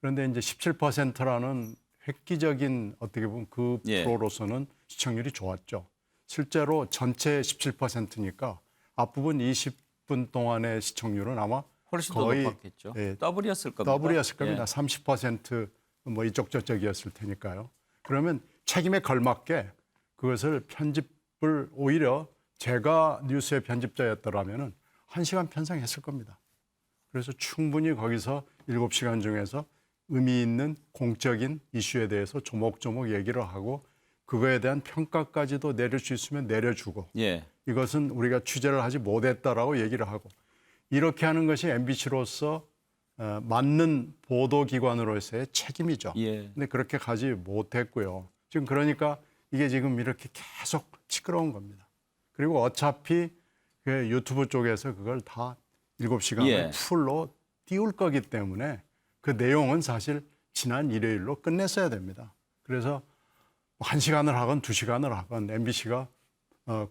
그런데 이제 17%라는 획기적인 어떻게 보면 그 예. 프로로서는 시청률이 좋았죠. 실제로 전체 17%니까 앞부분 20분 동안의 시청률은 아마 훨씬 더 거의 높았겠죠. 예, 더블이었을 겁니다. 더블이었을 겁니다. 예. 30%뭐 이쪽 저쪽이었을 테니까요. 그러면 책임에 걸맞게 그것을 편집을 오히려 제가 뉴스의 편집자였더라면은 1시간 편성했을 겁니다. 그래서 충분히 거기서 7시간 중에서 의미 있는 공적인 이슈에 대해서 조목조목 얘기를 하고 그거에 대한 평가까지도 내릴 수 있으면 내려주고 예. 이것은 우리가 취재를 하지 못했다라고 얘기를 하고 이렇게 하는 것이 MBC로서 맞는 보도기관으로서의 책임이죠. 예. 근데 그렇게 가지 못했고요. 지금 그러니까 이게 지금 이렇게 계속 시끄러운 겁니다. 그리고 어차피 그 유튜브 쪽에서 그걸 다 7시간을 예. 풀로 띄울 거기 때문에 그 내용은 사실 지난 일요일로 끝냈어야 됩니다. 그래서 1시간을 하건 2시간을 하건 MBC가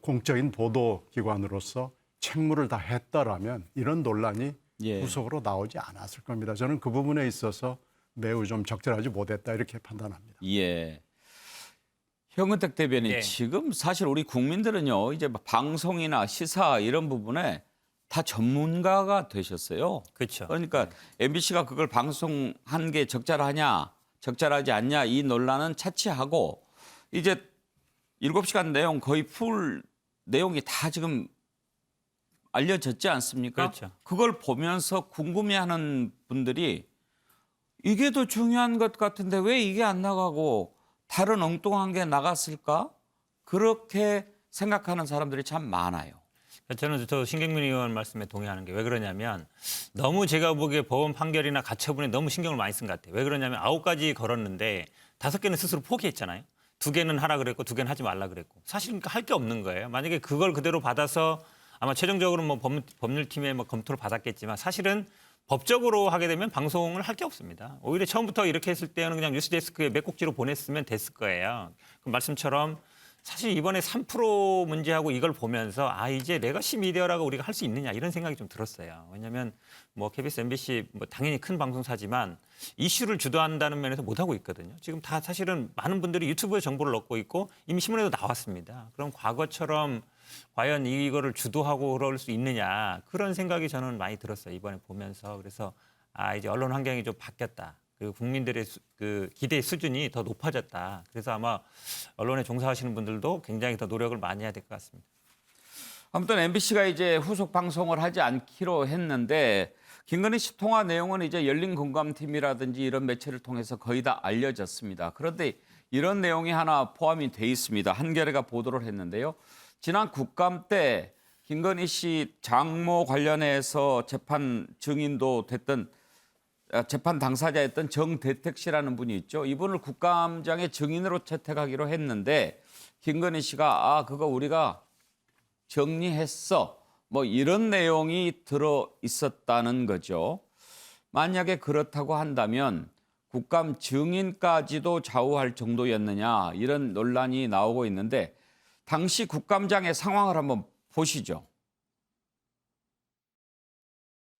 공적인 보도기관으로서 책무를 다 했다라면 이런 논란이 예. 후속으로 나오지 않았을 겁니다. 저는 그 부분에 있어서 매우 좀 적절하지 못했다 이렇게 판단합니다. 예. 현근택 대변인, 예. 지금 사실 우리 국민들은요, 이제 방송이나 시사 이런 부분에 다 전문가가 되셨어요. 그렇죠. 그러니까 MBC가 그걸 방송한 게 적절하냐, 적절하지 않냐 이 논란은 차치하고 이제 7시간 내용 거의 풀 내용이 다 지금 알려졌지 않습니까? 그렇죠. 그걸 보면서 궁금해하는 분들이 이게 더 중요한 것 같은데 왜 이게 안 나가고 다른 엉뚱한 게 나갔을까? 그렇게 생각하는 사람들이 참 많아요. 저는 저 신경민 의원 말씀에 동의하는 게 왜 그러냐면 너무 제가 보기에 법원 판결이나 가처분에 너무 신경을 많이 쓴 것 같아요. 왜 그러냐면 9가지 걸었는데 5개는 스스로 포기했잖아요. 2개는 하라 그랬고 2개는 하지 말라 그랬고 사실 할 게 없는 거예요. 만약에 그걸 그대로 받아서 아마 최종적으로 뭐 법률팀에 뭐 검토를 받았겠지만 사실은 법적으로 하게 되면 방송을 할 게 없습니다. 오히려 처음부터 이렇게 했을 때는 그냥 뉴스데스크에 몇 꼭지로 보냈으면 됐을 거예요. 그 말씀처럼 사실 이번에 3% 문제하고 이걸 보면서 이제 레거시 미디어라고 우리가 할 수 있느냐 이런 생각이 좀 들었어요. 왜냐하면 뭐 KBS, MBC 뭐 당연히 큰 방송사지만 이슈를 주도한다는 면에서 못하고 있거든요. 지금 다 사실은 많은 분들이 유튜브에 정보를 얻고 있고 이미 신문에도 나왔습니다. 그럼 과거처럼 과연 이거를 주도하고 그럴 수 있느냐 그런 생각이 저는 많이 들었어요. 이번에 보면서. 그래서 이제 언론 환경이 좀 바뀌었다. 그리고 국민들의 그 기대 수준이 더 높아졌다. 그래서 아마 언론에 종사하시는 분들도 굉장히 더 노력을 많이 해야 될 것 같습니다. 아무튼 MBC가 이제 후속 방송을 하지 않기로 했는데 김건희 씨 통화 내용은 이제 열린공감팀이라든지 이런 매체를 통해서 거의 다 알려졌습니다. 그런데 이런 내용이 하나 포함이 돼 있습니다. 한겨레가 보도를 했는데요. 지난 국감 때 김건희 씨 장모 관련해서 재판 증인도 됐던 재판 당사자였던 정대택 씨라는 분이 있죠. 이분을 국감장의 증인으로 채택하기로 했는데 김건희 씨가 그거 우리가 정리했어. 뭐 이런 내용이 들어 있었다는 거죠. 만약에 그렇다고 한다면 국감 증인까지도 좌우할 정도였느냐 이런 논란이 나오고 있는데 당시 국감장의 상황을 한번 보시죠.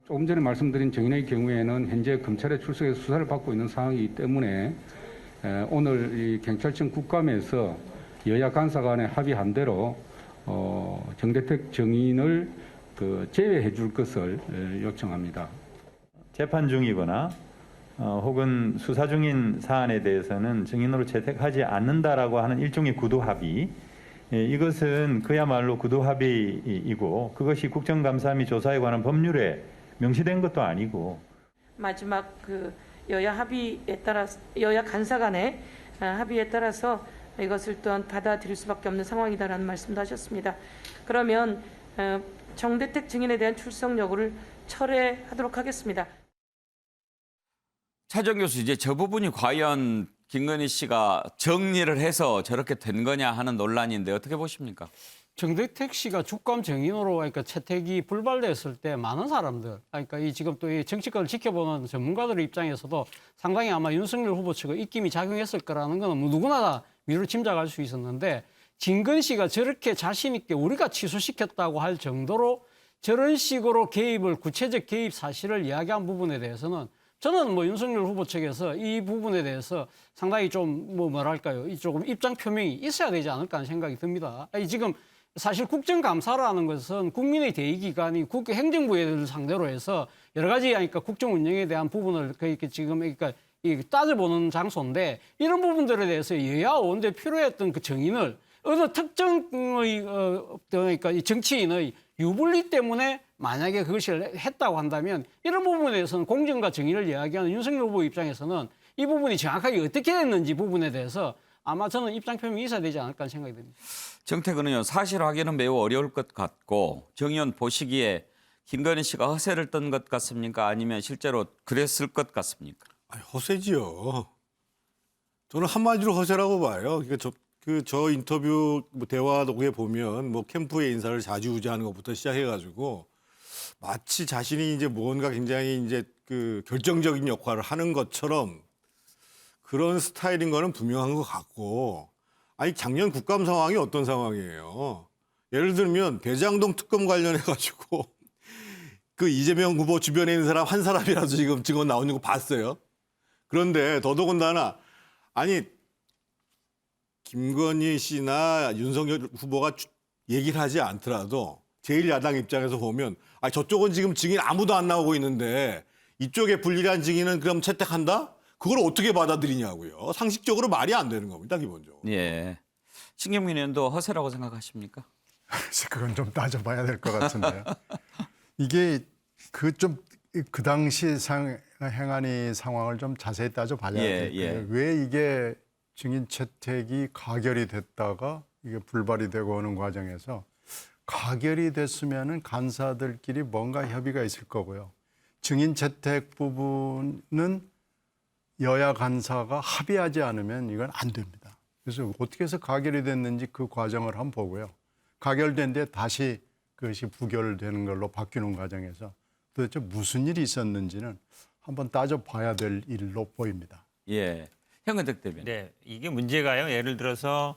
조금 전에 말씀드린 정인의 경우에는 현재 검찰에 출석해서 수사를 받고 있는 상황이기 때문에 오늘 이 경찰청 국감에서 여야 간사 간에 합의한 대로 정대택 정인을 제외해 줄 것을 요청합니다. 재판 중이거나 혹은 수사 중인 사안에 대해서는 증인으로 채택하지 않는다라고 하는 일종의 구도 합의, 이것은 그야말로 구도 합의이고 그것이 국정감사 및 조사에 관한 법률에 명시된 것도 아니고 마지막 그 여야 합의에 따라 여야 간사 간의 합의에 따라서 이것을 또한 받아들일 수밖에 없는 상황이다라는 말씀도 하셨습니다. 그러면 정대택 증인에 대한 출석 여부를 철회하도록 하겠습니다. 차정 교수, 이제 저 부분이 과연 김건희 씨가 정리를 해서 저렇게 된 거냐 하는 논란인데 어떻게 보십니까? 정대택 씨가 주감 증인으로 그러니까 채택이 불발됐을 때 많은 사람들, 그러니까 이 지금 또 이 정치권을 지켜보는 전문가들의 입장에서도 상당히 아마 윤석열 후보 측의 입김이 작용했을 거라는 건 뭐 누구나 다 미루어 짐작할 수 있었는데 김건희 씨가 저렇게 자신 있게 우리가 취소시켰다고 할 정도로 저런 식으로 개입을 구체적 개입 사실을 이야기한 부분에 대해서는 저는 뭐 윤석열 후보 측에서 이 부분에 대해서 상당히 좀 뭐랄까요, 조금 입장 표명이 있어야 되지 않을까 하는 생각이 듭니다. 지금 사실 국정감사라는 것은 국민의 대의기관이 행정부를 상대로 해서 여러 가지 그러니까 국정 운영에 대한 부분을 지금 그러니까 따져보는 장소인데 이런 부분들에 대해서 여야 의원들 필요했던 그 정인을 어느 특정의 그러니까 이 정치인의 유불리 때문에 만약에 그것을 했다고 한다면 이런 부분에 대해서는 공정과 정의를 이야기하는 윤석열 후보 입장에서는 이 부분이 정확하게 어떻게 됐는지 부분에 대해서 아마 저는 입장 표명이 있어야 되지 않을까 하는 생각이 듭니다. 정태근은요, 사실 확인은 매우 어려울 것 같고 정 의원 보시기에 김건희 씨가 허세를 떤 것 같습니까? 아니면 실제로 그랬을 것 같습니까? 허세지요. 저는 한마디로 허세라고 봐요. 그러니까 저 인터뷰 대화 녹에 보면 뭐 캠프의 인사를 자주우지하는 것부터 시작해가지고 마치 자신이 이제 뭔가 굉장히 이제 그 결정적인 역할을 하는 것처럼 그런 스타일인 거는 분명한 것 같고, 아니 작년 국감 상황이 어떤 상황이에요? 예를 들면 대장동 특검 관련해가지고 그 이재명 후보 주변에 있는 사람 한 사람이라도 지금 증언 나오는 거 봤어요. 그런데 더더군다나 아니 김건희 씨나 윤석열 후보가 얘기를 하지 않더라도 제1야당 입장에서 보면 저쪽은 지금 증인 아무도 안 나오고 있는데 이쪽에 불리한 증인은 그럼 채택한다? 그걸 어떻게 받아들이냐고요. 상식적으로 말이 안 되는 겁니다, 기본적으로. 예. 신경민 의원도 허세라고 생각하십니까? 그건 좀 따져봐야 될 것 같은데요. 이게 그 당시 행안위 상황을 좀 자세히 따져봐야 돼요. 왜 이게 증인 채택이 가결이 됐다가 이게 불발이 되고 오는 과정에서 가결이 됐으면은 간사들끼리 뭔가 협의가 있을 거고요. 증인 채택 부분은 여야 간사가 합의하지 않으면 이건 안 됩니다. 그래서 어떻게 해서 가결이 됐는지 그 과정을 한번 보고요. 가결된 뒤에 다시 그것이 부결되는 걸로 바뀌는 과정에서 도대체 무슨 일이 있었는지는 한번 따져봐야 될 일로 보입니다. 예, 현근택 대변인. 네, 이게 문제가요. 예를 들어서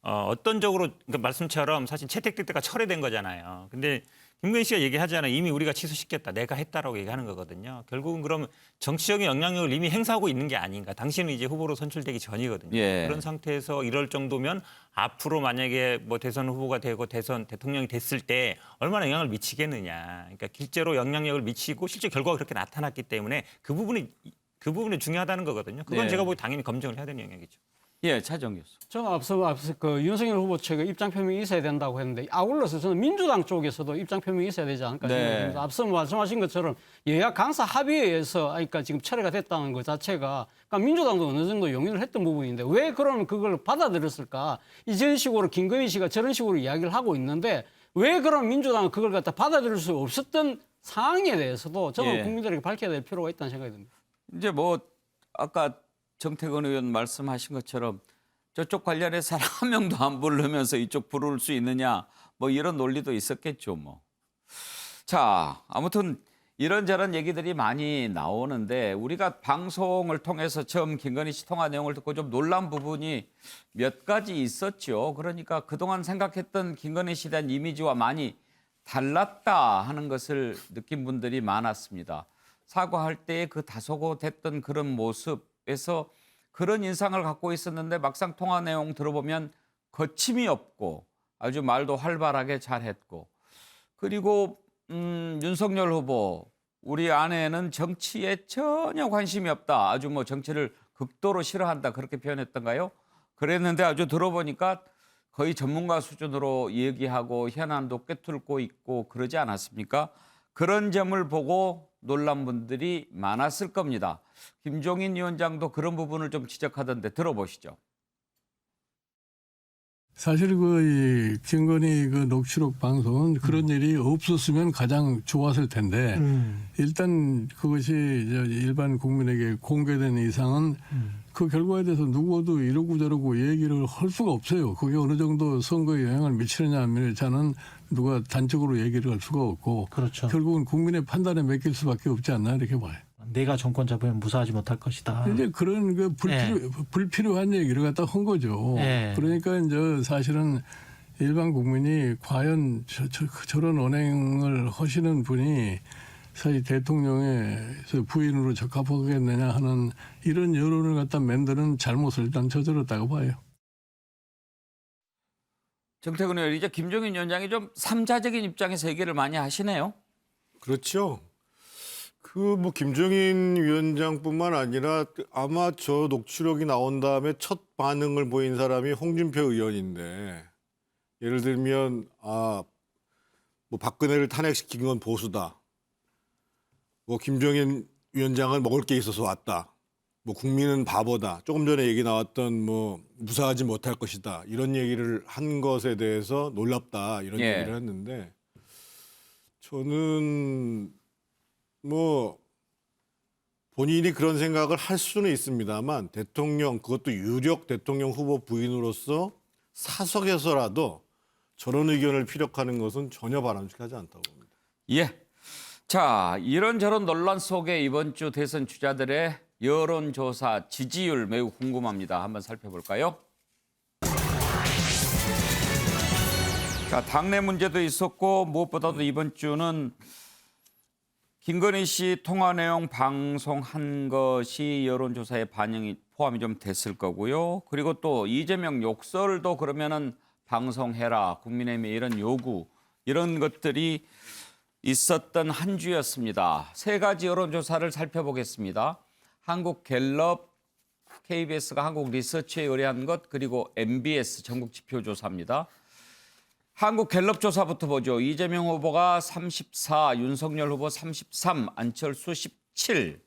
어떤 쪽으로 그러니까 말씀처럼 사실 채택될 때가 철회된 거잖아요. 근데 김건희 씨가 얘기하잖아요. 이미 우리가 취소시켰다. 내가 했다라고 얘기하는 거거든요. 결국은 그러면 정치적인 영향력을 이미 행사하고 있는 게 아닌가. 당신은 이제 후보로 선출되기 전이거든요. 예. 그런 상태에서 이럴 정도면 앞으로 만약에 뭐 대선 후보가 되고 대선 대통령이 됐을 때 얼마나 영향을 미치겠느냐. 그러니까 실제로 영향력을 미치고 실제 결과가 그렇게 나타났기 때문에 그 부분이 중요하다는 거거든요. 그건 예. 제가 보기 당연히 검증을 해야 되는 영역이죠. 예, 차정 교수. 저는 앞서 그 윤석열 후보 측의 입장 표명이 있어야 된다고 했는데 아울러서 저는 민주당 쪽에서도 입장 표명이 있어야 되지 않을까 생각합니다. 앞서 말씀하신 것처럼 여야 간사 합의에 의해서 그러니까 지금 철회가 됐다는 것 자체가 그러니까 민주당도 어느 정도 용인을 했던 부분인데 왜 그러면 그걸 받아들였을까? 이런 식으로 김건희 씨가 저런 식으로 이야기를 하고 있는데 왜 그럼 민주당은 그걸 갖다 받아들일 수 없었던 상황에 대해서도 저는 예. 국민들에게 밝혀야 될 필요가 있다는 생각이 듭니다. 이제 뭐 아까 정태근 의원 말씀하신 것처럼 저쪽 관련해 사람 한 명도 안 부르면서 이쪽 부를 수 있느냐 뭐 이런 논리도 있었겠죠 뭐. 자, 아무튼 이런저런 얘기들이 많이 나오는데 우리가 방송을 통해서 처음 김건희 씨 통화 내용을 듣고 좀 놀란 부분이 몇 가지 있었죠. 그러니까 그동안 생각했던 김건희 씨에 대한 이미지와 많이 달랐다 하는 것을 느낀 분들이 많았습니다. 사과할 때 그 다소곳했던 그런 모습에서 그런 인상을 갖고 있었는데 막상 통화 내용 들어보면 거침이 없고 아주 말도 활발하게 잘했고 그리고 윤석열 후보 우리 아내는 정치에 전혀 관심이 없다. 아주 뭐 정치를 극도로 싫어한다. 그렇게 표현했던가요? 그랬는데 아주 들어보니까 거의 전문가 수준으로 얘기하고 현안도 꿰뚫고 있고 그러지 않았습니까? 그런 점을 보고 놀란 분들이 많았을 겁니다. 김종인 위원장도 그런 부분을 좀 지적하던데 들어보시죠. 사실 그 김건희 그 녹취록 방송은 그런 일이 없었으면 가장 좋았을 텐데 일단 그것이 일반 국민에게 공개된 이상은 그 결과에 대해서 누구도 이러고 저러고 얘기를 할 수가 없어요. 그게 어느 정도 선거에 영향을 미치느냐 하면 저는 누가 단적으로 얘기를 할 수가 없고 그렇죠. 결국은 국민의 판단에 맡길 수밖에 없지 않나 이렇게 봐요. 내가 정권 잡으면 무사하지 못할 것이다. 이제 그런 그 불필요한 얘기를 갖다 한 거죠. 예. 그러니까 이제 사실은 일반 국민이 과연 저런 언행을 하시는 분이 사실 대통령의 부인으로 적합하겠느냐 하는 이런 여론을 갖다 만드는 잘못을 일단 저질렀다고 봐요. 정태근 의원, 이제 김종인 위원장이 좀 삼자적인 입장에서 얘기를 많이 하시네요. 그렇죠. 그 뭐 김종인 위원장뿐만 아니라 아마 저 녹취록이 나온 다음에 첫 반응을 보인 사람이 홍준표 의원인데 예를 들면 뭐 박근혜를 탄핵시킨 건 보수다. 뭐 김종인 위원장은 먹을 게 있어서 왔다. 뭐 국민은 바보다. 조금 전에 얘기 나왔던 뭐 무사하지 못할 것이다. 이런 얘기를 한 것에 대해서 놀랍다. 이런 예. 얘기를 했는데 저는 뭐 본인이 그런 생각을 할 수는 있습니다만 대통령 그것도 유력 대통령 후보 부인으로서 사석에서라도 저런 의견을 피력하는 것은 전혀 바람직하지 않다고 봅니다. 예. 자, 이런저런 논란 속에 이번 주 대선 주자들의 여론조사 지지율 매우 궁금합니다. 한번 살펴볼까요? 자, 당내 문제도 있었고 무엇보다도 이번 주는 김건희 씨 통화 내용 방송한 것이 여론조사에 반영이 포함이 좀 됐을 거고요. 그리고 또 이재명 욕설도 그러면은 방송해라. 국민의힘의 이런 요구 이런 것들이 있었던 한 주였습니다. 세 가지 여론조사를 살펴보겠습니다. 한국갤럽, KBS가 한국리서치에 의뢰한 것 그리고 MBS 전국지표조사입니다. 한국갤럽 조사부터 보죠. 이재명 후보가 34, 윤석열 후보 33, 안철수 17.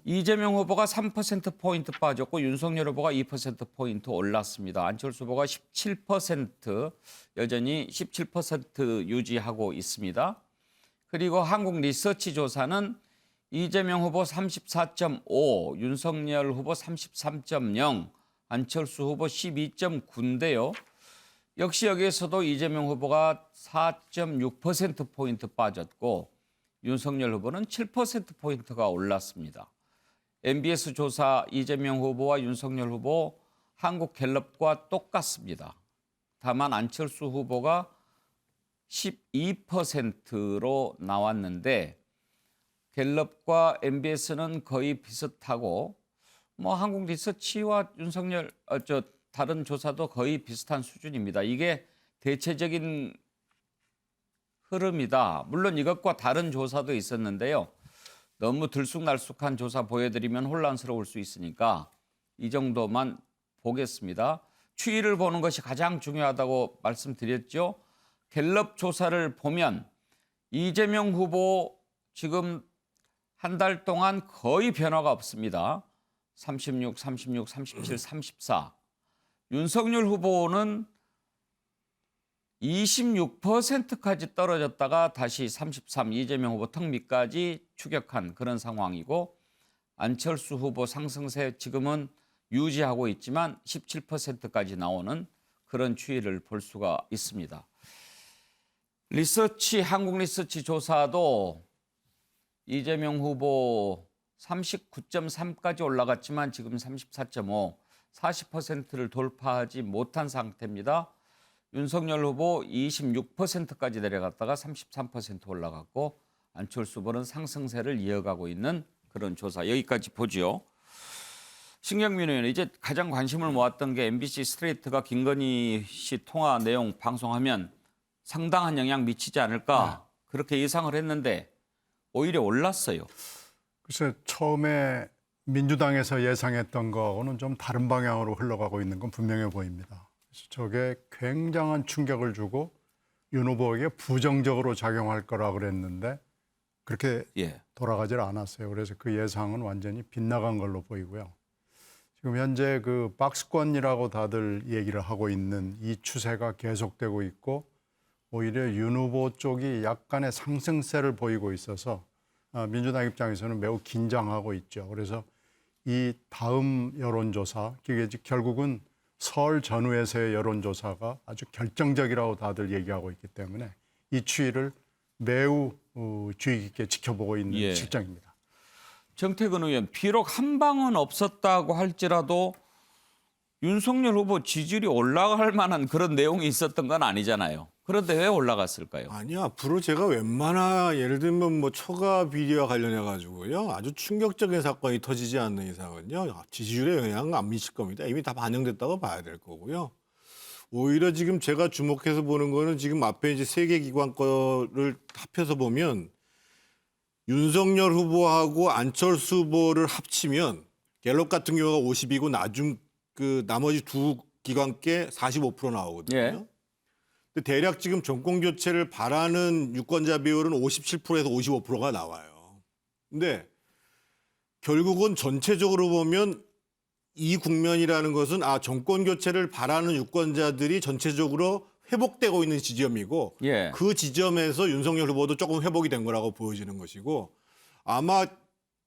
이재명 후보가 3%포인트 빠졌고 윤석열 후보가 2%포인트 올랐습니다. 안철수 후보가 17%, 여전히 17% 유지하고 있습니다. 그리고 한국리서치 조사는 이재명 후보 34.5, 윤석열 후보 33.0, 안철수 후보 12.9인데요. 역시 여기에서도 이재명 후보가 4.6%포인트 빠졌고 윤석열 후보는 7%포인트가 올랐습니다. MBS 조사 이재명 후보와 윤석열 후보 한국갤럽과 똑같습니다. 다만 안철수 후보가 12%로 나왔는데 갤럽과 MBS는 거의 비슷하고 뭐 한국 리서치와 윤석열 다른 조사도 거의 비슷한 수준입니다. 이게 대체적인 흐름이다. 물론 이것과 다른 조사도 있었는데요. 너무 들쑥날쑥한 조사 보여드리면 혼란스러울 수 있으니까 이 정도만 보겠습니다. 추이를 보는 것이 가장 중요하다고 말씀드렸죠. 갤럽 조사를 보면 이재명 후보 지금 한 달 동안 거의 변화가 없습니다. 36, 36, 37, 34. 윤석열 후보는 26%까지 떨어졌다가 다시 33, 이재명 후보 턱 밑까지 추격한 그런 상황이고 안철수 후보 상승세 지금은 유지하고 있지만 17%까지 나오는 그런 추이를 볼 수가 있습니다. 한국 리서치 조사도 이재명 후보 39.3까지 올라갔지만 지금 34.5, 40%를 돌파하지 못한 상태입니다. 윤석열 후보 26%까지 내려갔다가 33% 올라갔고 안철수 후보는 상승세를 이어가고 있는 그런 조사. 여기까지 보죠. 신경민 의원, 이제 가장 관심을 모았던 게 MBC 스트레이트가 김건희 씨 통화 내용 방송하면 상당한 영향 미치지 않을까 그렇게 예상을 했는데 오히려 올랐어요. 글쎄 처음에 민주당에서 예상했던 거하고는 좀 다른 방향으로 흘러가고 있는 건 분명해 보입니다. 그래서 저게 굉장한 충격을 주고 윤 후보에게 부정적으로 작용할 거라 그랬는데 그렇게 돌아가질 않았어요. 그래서 그 예상은 완전히 빗나간 걸로 보이고요. 지금 현재 그 박스권이라고 다들 얘기를 하고 있는 이 추세가 계속되고 있고 오히려 윤 후보 쪽이 약간의 상승세를 보이고 있어서 민주당 입장에서는 매우 긴장하고 있죠. 그래서 이 다음 여론조사, 이게 결국은 설 전후에서의 여론조사가 아주 결정적이라고 다들 얘기하고 있기 때문에 이 추이를 매우 주의 깊게 지켜보고 있는 실정입니다. 정태근 의원, 비록 한 방은 없었다고 할지라도 윤석열 후보 지지율이 올라갈 만한 그런 내용이 있었던 건 아니잖아요. 그런데 왜 올라갔을까요? 아니, 앞으로 제가 예를 들면 뭐 처가 비리와 관련해 가지고요. 아주 충격적인 사건이 터지지 않는 이상은요. 지지율에 영향은 안 미칠 겁니다. 이미 다 반영됐다고 봐야 될 거고요. 오히려 지금 제가 주목해서 보는 거는 지금 앞에 이제 세 개 기관 거를 합해서 보면 윤석열 후보하고 안철수 후보를 합치면 갤럽 같은 경우가 50이고 나머지 두 기관께 45% 나오거든요. 근데 대략 지금 정권 교체를 바라는 유권자 비율은 57%에서 55%가 나와요. 근데 결국은 전체적으로 보면 이 국면이라는 것은 정권 교체를 바라는 유권자들이 전체적으로 회복되고 있는 지점이고 그 지점에서 윤석열 후보도 조금 회복이 된 거라고 보여지는 것이고 아마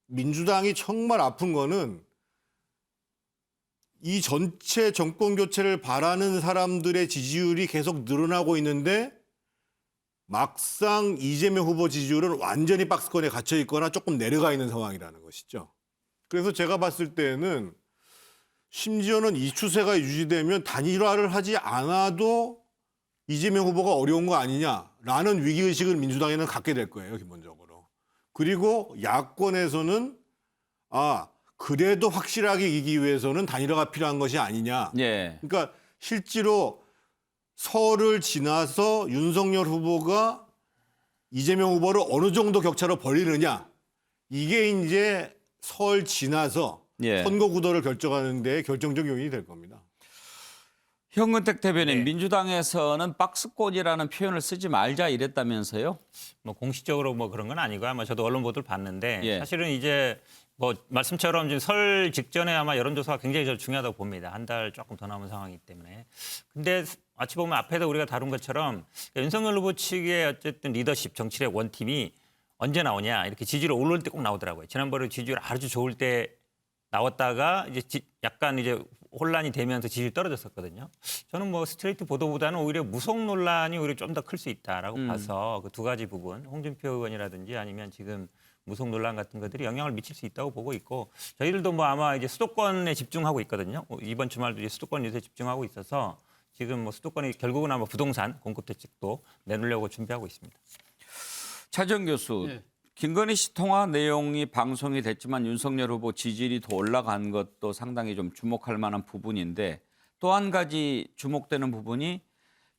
민주당이 정말 아픈 거는 이 전체 정권 교체를 바라는 사람들의 지지율이 계속 늘어나고 있는데 막상 이재명 후보 지지율은 완전히 박스권에 갇혀 있거나 조금 내려가 있는 상황이라는 것이죠. 그래서 제가 봤을 때는 심지어는 이 추세가 유지되면 단일화를 하지 않아도 이재명 후보가 어려운 거 아니냐라는 위기의식을 민주당에는 갖게 될 거예요, 기본적으로. 그리고 야권에서는 그래도 확실하게 이기기 위해서는 단일화가 필요한 것이 아니냐. 그러니까 실제로 설을 지나서 윤석열 후보가 이재명 후보를 어느 정도 격차로 벌리느냐. 이게 이제 설 지나서 선거 구도를 결정하는 데 결정적 요인이 될 겁니다. 현근택 대변인, 민주당에서는 박스권이라는 표현을 쓰지 말자 이랬다면서요? 뭐 공식적으로 뭐 그런 건 아니고 아마 저도 언론 보도를 봤는데 사실은 이제 뭐 말씀처럼 지금 설 직전에 아마 여론조사가 굉장히 중요하다고 봅니다. 한 달 조금 더 남은 상황이기 때문에. 근데 마치 보면 앞에도 우리가 다룬 것처럼 윤석열 후보 측의 어쨌든 리더십, 정치력 원팀이 언제 나오냐 이렇게 지지율 오를 때 꼭 나오더라고요. 지난번에 지지율 아주 좋을 때 나왔다가 이제 약간 이제 혼란이 되면서 지지율이 떨어졌었거든요. 저는 뭐 스트레이트 보도보다는 오히려 무속 논란이 오히려 좀 더 클 수 있다라고 봐서 그 두 가지 부분, 홍준표 의원이라든지 아니면 지금 무속 논란 같은 것들이 영향을 미칠 수 있다고 보고 있고 저희들도 뭐 아마 이제 수도권에 집중하고 있거든요. 이번 주말도 이제 수도권 뉴스에 집중하고 있어서 지금 뭐 수도권이 결국은 아마 부동산 공급 대책도 내놓으려고 준비하고 있습니다. 차정 교수, 예. 김건희 씨 통화 내용이 방송이 됐지만 윤석열 후보 지지율이 더 올라간 것도 상당히 좀 주목할 만한 부분인데 또 한 가지 주목되는 부분이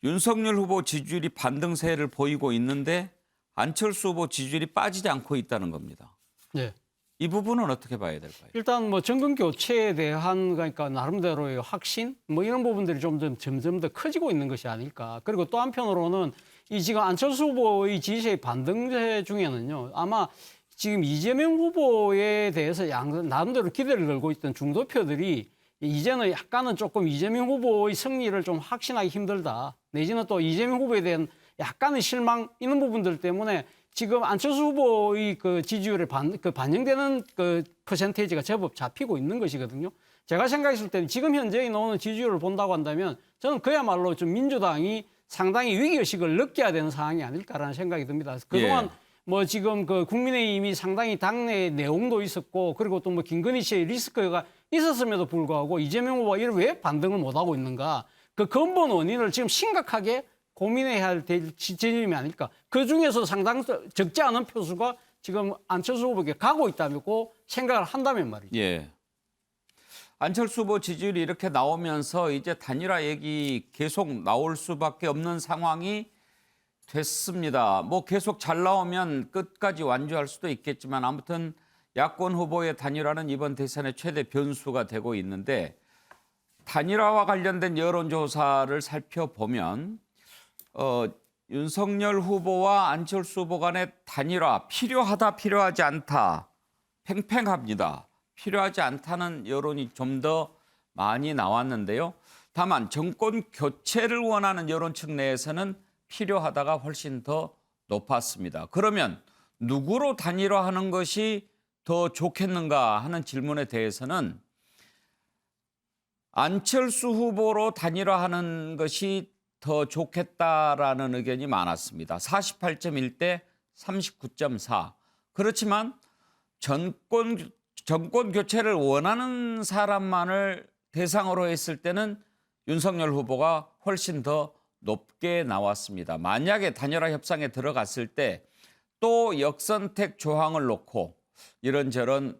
윤석열 후보 지지율이 반등세를 보이고 있는데 안철수 후보 지지율이 빠지지 않고 있다는 겁니다. 예. 이 부분은 어떻게 봐야 될까요? 일단 뭐 정권 교체에 대한 그러니까 나름대로의 확신 뭐 이런 부분들이 점점 더 커지고 있는 것이 아닐까. 그리고 또 한편으로는 이 지금 안철수 후보의 지지의 반등세 중에는요. 아마 지금 이재명 후보에 대해서 나름대로 기대를 걸고 있던 중도표들이 이제는 약간은 조금 이재명 후보의 승리를 좀 확신하기 힘들다. 내지는 또 이재명 후보에 대한 약간의 실망 이런 부분들 때문에 지금 안철수 후보의 그 지지율에 반영되는 그 퍼센테이지가 제법 잡히고 있는 것이거든요. 제가 생각했을 때는 지금 현재 나오는 지지율을 본다고 한다면 저는 그야말로 좀 민주당이 상당히 위기의식을 느껴야 되는 상황이 아닐까라는 생각이 듭니다. 그동안 뭐 지금 그 국민의힘이 상당히 당내 내용도 있었고 그리고 또 뭐 김건희 씨의 리스크가 있었음에도 불구하고 이재명 후보가 이를 왜 반등을 못하고 있는가. 그 근본 원인을 지금 심각하게 고민해야 될 지점이 아닐까. 그중에서 상당 적지 않은 표수가 지금 안철수 후보에게 가고 있다고 생각을 한다면 말이죠. 예. 안철수 후보 지지율이 이렇게 나오면서 이제 단일화 얘기 계속 나올 수밖에 없는 상황이 됐습니다. 뭐 계속 잘 나오면 끝까지 완주할 수도 있겠지만 아무튼 야권 후보의 단일화는 이번 대선의 최대 변수가 되고 있는데 단일화와 관련된 여론조사를 살펴보면 윤석열 후보와 안철수 후보 간의 단일화 필요하다 필요하지 않다 팽팽합니다. 필요하지 않다는 여론이 좀 더 많이 나왔는데요. 다만 정권 교체를 원하는 여론층 내에서는 필요하다가 훨씬 더 높았습니다. 그러면 누구로 단일화하는 것이 더 좋겠는가 하는 질문에 대해서는 안철수 후보로 단일화하는 것이 더 좋겠다라는 의견이 많았습니다. 48.1대 39.4. 그렇지만 정권 교체를 원하는 사람만을 대상으로 했을 때는 윤석열 후보가 훨씬 더 높게 나왔습니다. 만약에 단일화 협상에 들어갔을 때 또 역선택 조항을 놓고 이런저런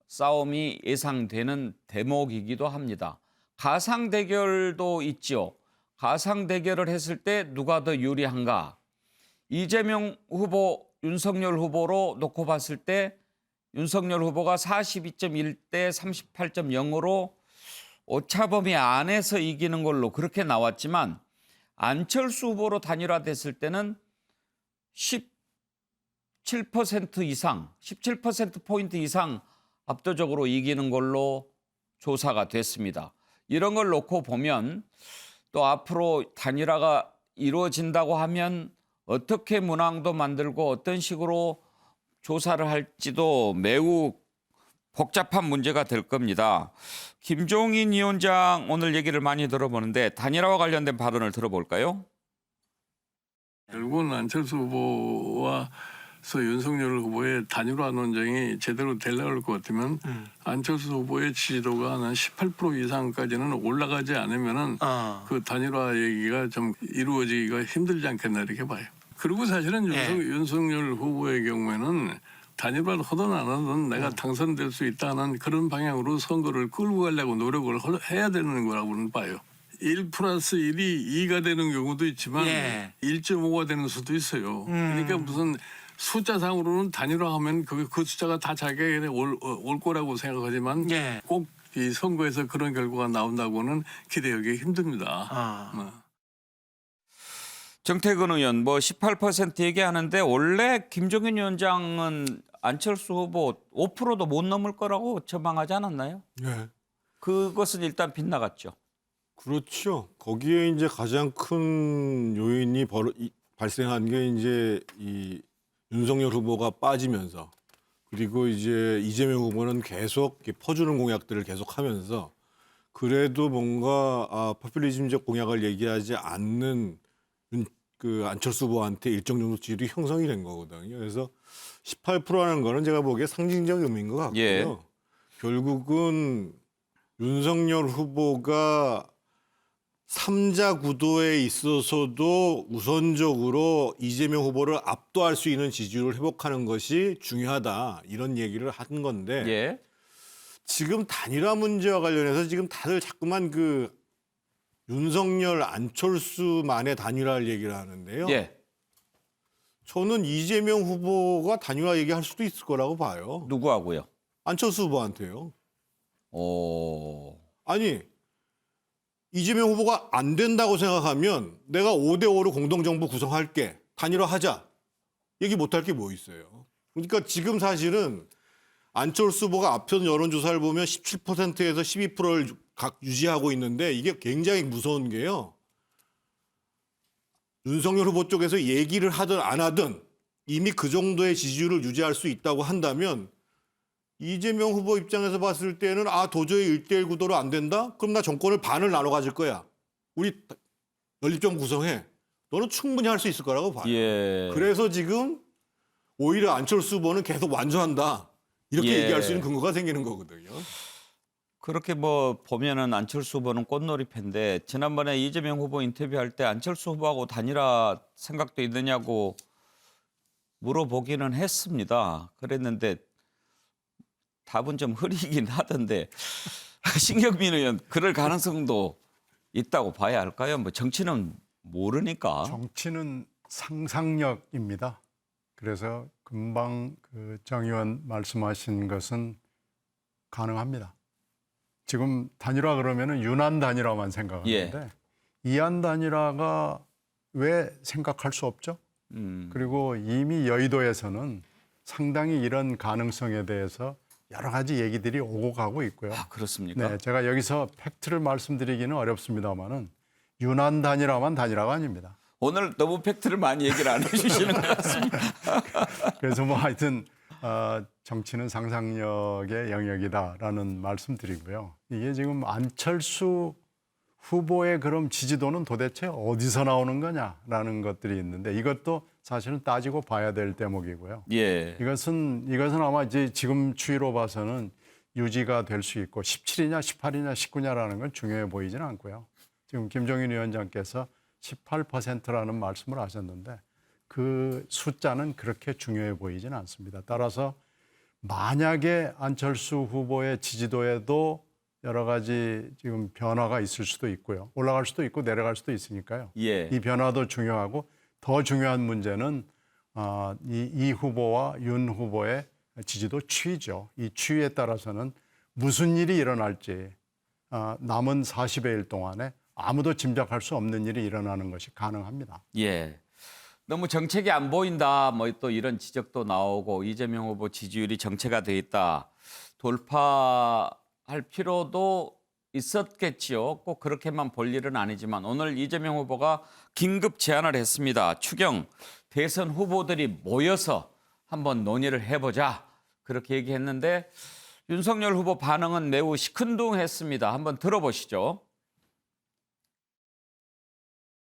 싸움이 예상되는 대목이기도 합니다. 가상 대결도 있죠. 가상 대결을 했을 때 누가 더 유리한가? 이재명 후보, 윤석열 후보로 놓고 봤을 때 윤석열 후보가 42.1대 38.0으로 오차범위 안에서 이기는 걸로 그렇게 나왔지만 안철수 후보로 단일화됐을 때는 17% 이상, 17%포인트 이상 압도적으로 이기는 걸로 조사가 됐습니다. 이런 걸 놓고 보면 또 앞으로 단일화가 이루어진다고 하면 어떻게 문항도 만들고 어떤 식으로 조사를 할지도 매우 복잡한 문제가 될 겁니다. 김종인 위원장 오늘 얘기를 많이 들어보는데 단일화와 관련된 발언을 들어볼까요? 결국은 안철수 후보와 윤석열 후보의 단일화 논쟁이 제대로 되려고 할 것 같으면 안철수 후보의 지지도가 한 18% 이상까지는 올라가지 않으면은 그 단일화 얘기가 좀 이루어지기가 힘들지 않겠나 이렇게 봐요. 그리고 사실은 윤석열 후보의 경우에는 단일화를 하든 안 하든 내가 당선될 수 있다는 그런 방향으로 선거를 끌고 가려고 노력을 해야 되는 거라고는 봐요. 1+1이 2가 되는 경우도 있지만 1.5가 되는 수도 있어요. 그러니까 무슨 숫자상으로는 단일화하면 그 숫자가 다 자기에게 올 거라고 생각하지만 꼭 이 선거에서 그런 결과가 나온다고는 기대하기 힘듭니다. 정태근 의원 뭐 18% 얘기하는데 원래 김종인 위원장은 안철수 후보 5%도 못 넘을 거라고 전망하지 않았나요? 네. 그것은 일단 빗나갔죠. 그렇죠. 거기에 이제 가장 큰 요인이 발생한 게 이제 이 윤석열 후보가 빠지면서 그리고 이제 이재명 후보는 계속 퍼주는 공약들을 계속하면서 그래도 뭔가 포퓰리즘적 공약을 얘기하지 않는 그 안철수 후보한테 일정 정도 지지율이 형성이 된 거거든요. 그래서 18%라는 거는 제가 보기에 상징적 의미인 것 같고요. 결국은 윤석열 후보가 3자 구도에 있어서도 우선적으로 이재명 후보를 압도할 수 있는 지지율을 회복하는 것이 중요하다. 이런 얘기를 한 건데 예. 지금 단일화 문제와 관련해서 지금 다들 자꾸만 그 윤석열, 안철수만의 단일화를 얘기를 하는데요. 예. 저는 이재명 후보가 단일화 얘기할 수도 있을 거라고 봐요. 누구하고요? 안철수 후보한테요. 오. 아니 이재명 후보가 안 된다고 생각하면 내가 5대5로 공동정부 구성할게. 단일화하자. 얘기 못할 게 뭐 있어요. 그러니까 지금 사실은 안철수 후보가 앞선 여론조사를 보면 17%에서 12%를 각 유지하고 있는데 이게 굉장히 무서운 게요. 윤석열 후보 쪽에서 얘기를 하든 안 하든 이미 그 정도의 지지율을 유지할 수 있다고 한다면 이재명 후보 입장에서 봤을 때는 도저히 1대1 구도로 안 된다? 그럼 나 정권을 반을 나눠 가질 거야. 우리 연립정 구성해. 너는 충분히 할 수 있을 거라고 봐요. 예. 그래서 지금 오히려 안철수 후보는 계속 완주한다. 이렇게 예. 얘기할 수 있는 근거가 생기는 거거든요. 그렇게 뭐 보면은 안철수 후보는 꽃놀이 팬데 지난번에 이재명 후보 인터뷰할 때 안철수 후보하고 단일화 생각도 있느냐고 물어보기는 했습니다. 그랬는데 답은 좀 흐리긴 하던데 신경민 의원 그럴 가능성도 있다고 봐야 할까요? 뭐 정치는 모르니까. 정치는 상상력입니다. 그래서 금방 정 의원 말씀하신 것은 가능합니다. 지금 단일화 그러면은 윤한 단일화만 생각하는데 이한 단일화가 왜 생각할 수 없죠? 그리고 이미 여의도에서는 상당히 이런 가능성에 대해서 여러 가지 얘기들이 오고 가고 있고요. 그렇습니까? 네, 제가 여기서 팩트를 말씀드리기는 어렵습니다만은 윤한 단일화만 단일화가 아닙니다. 오늘 너무 팩트를 많이 얘기를 안 해주시는 것 같습니다. 그래서 뭐 하여튼 정치는 상상력의 영역이다라는 말씀드리고요. 이게 지금 안철수 후보의 그럼 지지도는 도대체 어디서 나오는 거냐라는 것들이 있는데 이것도 사실은 따지고 봐야 될 대목이고요. 예. 이것은 아마 이제 지금 추이로 봐서는 유지가 될 수 있고 17이냐 18이냐 19냐라는 건 중요해 보이지는 않고요. 지금 김종인 위원장께서 18%라는 말씀을 하셨는데 그 숫자는 그렇게 중요해 보이지는 않습니다. 따라서 만약에 안철수 후보의 지지도에도 여러 가지 지금 변화가 있을 수도 있고요. 올라갈 수도 있고 내려갈 수도 있으니까요. 예. 이 변화도 중요하고 더 중요한 문제는 이 후보와 윤 후보의 지지도 추이죠. 이 추이에 따라서는 무슨 일이 일어날지 남은 40여 일 동안에 아무도 짐작할 수 없는 일이 일어나는 것이 가능합니다. 예. 너무 정책이 안 보인다. 뭐 또 이런 지적도 나오고 이재명 후보 지지율이 정체가 돼 있다. 돌파할 필요도 있었겠지요. 꼭 그렇게만 볼 일은 아니지만 오늘 이재명 후보가 긴급 제안을 했습니다. 추경 대선 후보들이 모여서 한번 논의를 해보자. 그렇게 얘기했는데 윤석열 후보 반응은 매우 시큰둥했습니다. 한번 들어보시죠.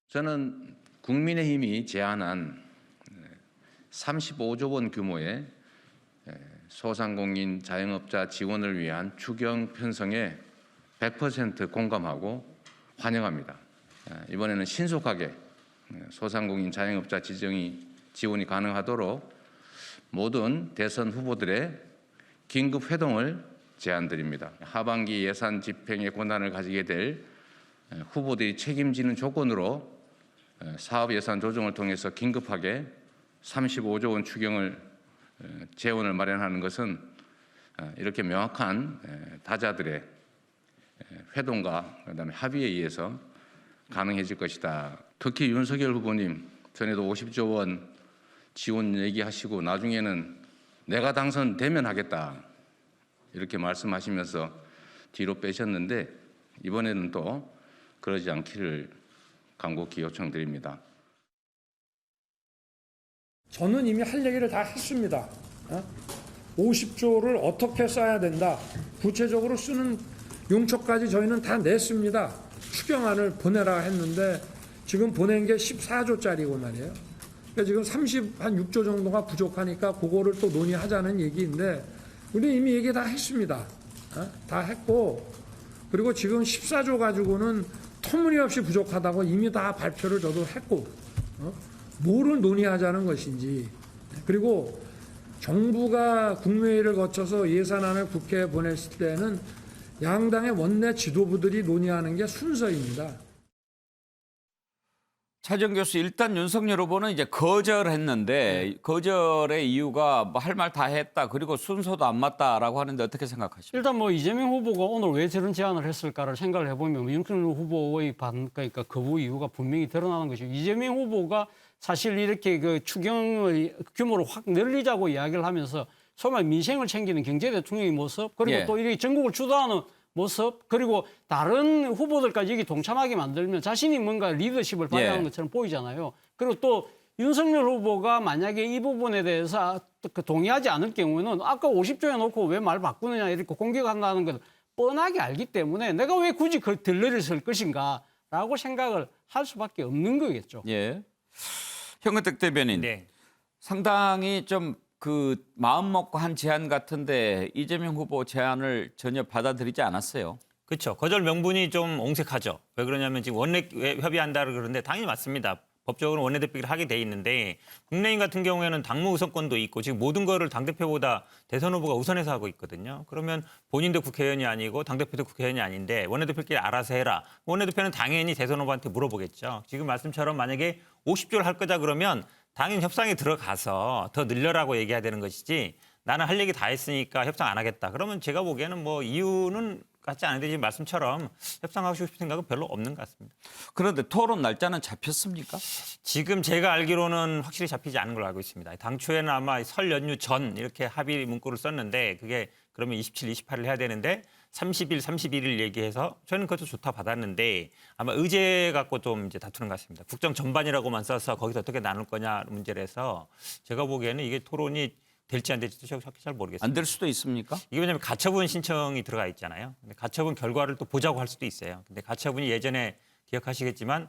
저는 국민의힘이 제안한 35조 원 규모의 소상공인 자영업자 지원을 위한 추경 편성에 100% 공감하고 환영합니다. 이번에는 신속하게 소상공인 자영업자 지원이 가능하도록 모든 대선 후보들의 긴급 회동을 제안드립니다. 하반기 예산 집행의 권한을 가지게 될 후보들이 책임지는 조건으로 사업 예산 조정을 통해서 긴급하게 35조 원 추경을 재원을 마련하는 것은 이렇게 명확한 다자들의 회동과 그다음에 합의에 의해서 가능해질 것이다. 특히 윤석열 후보님 전에도 50조 원 지원 얘기하시고 나중에는 내가 당선되면 하겠다 이렇게 말씀하시면서 뒤로 빼셨는데 이번에는 또 그러지 않기를 간곡히 요청드립니다. 저는 이미 할 얘기를 다 했습니다. 50조를 어떻게 써야 된다. 구체적으로 쓰는 용처까지 저희는 다 냈습니다. 추경안을 보내라 했는데 지금 보낸 게 14조짜리고 말이에요. 그러니까 지금 36조 정도가 부족하니까 그거를 또 논의하자는 얘기인데 우리 이미 얘기 다 했습니다. 다 했고 그리고 지금 14조 가지고는 터무니없이 부족하다고 이미 다 발표를 저도 했고 뭐를 논의하자는 것인지 그리고 정부가 국무회의를 거쳐서 예산안을 국회에 보냈을 때는 양당의 원내 지도부들이 논의하는 게 순서입니다. 차정 교수 일단 윤석열 후보는 이제 거절했는데 거절의 이유가 뭐 할 말 다 했다 그리고 순서도 안 맞다라고 하는데 어떻게 생각하십니까? 일단 뭐 이재명 후보가 오늘 왜 저런 제안을 했을까를 생각을 해보면 윤석열 후보의 그러니까 거부 이유가 분명히 드러나는 것이죠. 이재명 후보가 사실 이렇게 그 추경의 규모를 확 늘리자고 이야기를 하면서 소위 민생을 챙기는 경제 대통령의 모습 그리고 예. 또 이렇게 전국을 주도하는 모습 그리고 다른 후보들까지 여기 동참하게 만들면 자신이 뭔가 리더십을 발휘하는 예. 것처럼 보이잖아요. 그리고 또 윤석열 후보가 만약에 이 부분에 대해서 동의하지 않을 경우에는 아까 50조 해놓고 왜 말 바꾸느냐 이렇게 공격한다는 걸 뻔하게 알기 때문에 내가 왜 굳이 그 들러리를 쓸 것인가라고 생각을 할 수밖에 없는 거겠죠. 예. 현근택 대변인. 네. 상당히 좀 그 마음 먹고 한 제안 같은데 이재명 후보 제안을 전혀 받아들이지 않았어요. 그렇죠. 거절 명분이 좀 옹색하죠. 왜 그러냐면 지금 원내 협의한다 그러는데 당연히 맞습니다. 법적으로 원내대표를 하게 돼 있는데 국민의힘 같은 경우에는 당무 우선권도 있고 지금 모든 거를 당대표보다 대선 후보가 우선해서 하고 있거든요. 그러면 본인도 국회의원이 아니고 당대표도 국회의원이 아닌데 원내대표끼리 알아서 해라. 원내대표는 당연히 대선 후보한테 물어보겠죠. 지금 말씀처럼 만약에 50조를 할 거다 그러면 당연히 협상에 들어가서 더 늘려라고 얘기해야 되는 것이지 나는 할 얘기 다 했으니까 협상 안 하겠다. 그러면 제가 보기에는 뭐 이유는 같지 않은데 지금 말씀처럼 협상하고 싶은 생각은 별로 없는 것 같습니다. 그런데 토론 날짜는 잡혔습니까? 지금 제가 알기로는 확실히 잡히지 않은 걸로 알고 있습니다. 당초에는 아마 설 연휴 전 이렇게 합의 문구를 썼는데 그게 그러면 27, 28일 해야 되는데 30일, 31일 얘기해서 저는 그것도 좋다 받았는데 아마 의제 갖고 좀 이제 다투는 것 같습니다. 국정 전반이라고만 써서 거기서 어떻게 나눌 거냐 문제라서 제가 보기에는 이게 토론이 될지 안 될지도 정확히 잘 모르겠습니다. 안 될 수도 있습니까? 이게 왜냐하면 가처분 신청이 들어가 있잖아요. 근데 가처분 결과를 또 보자고 할 수도 있어요. 근데 가처분이 예전에 기억하시겠지만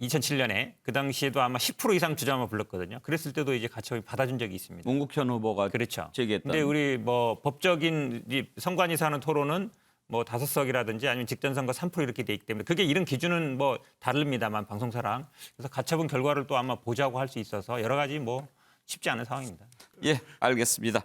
2007년에 그 당시에도 아마 10% 이상 주장을 불렀거든요. 그랬을 때도 이제 가처분이 받아준 적이 있습니다. 문국현 후보가 그렇죠. 제기했던. 근데 우리 뭐 법적인 선관위에서 하는 토론은 뭐 5석이라든지 아니면 직전선거 3% 이렇게 돼 있기 때문에 그게 이런 기준은 뭐 다릅니다만 방송사랑 그래서 가처분 결과를 또 아마 보자고 할 수 있어서 여러 가지 뭐 쉽지 않은 상황입니다. 예, 알겠습니다.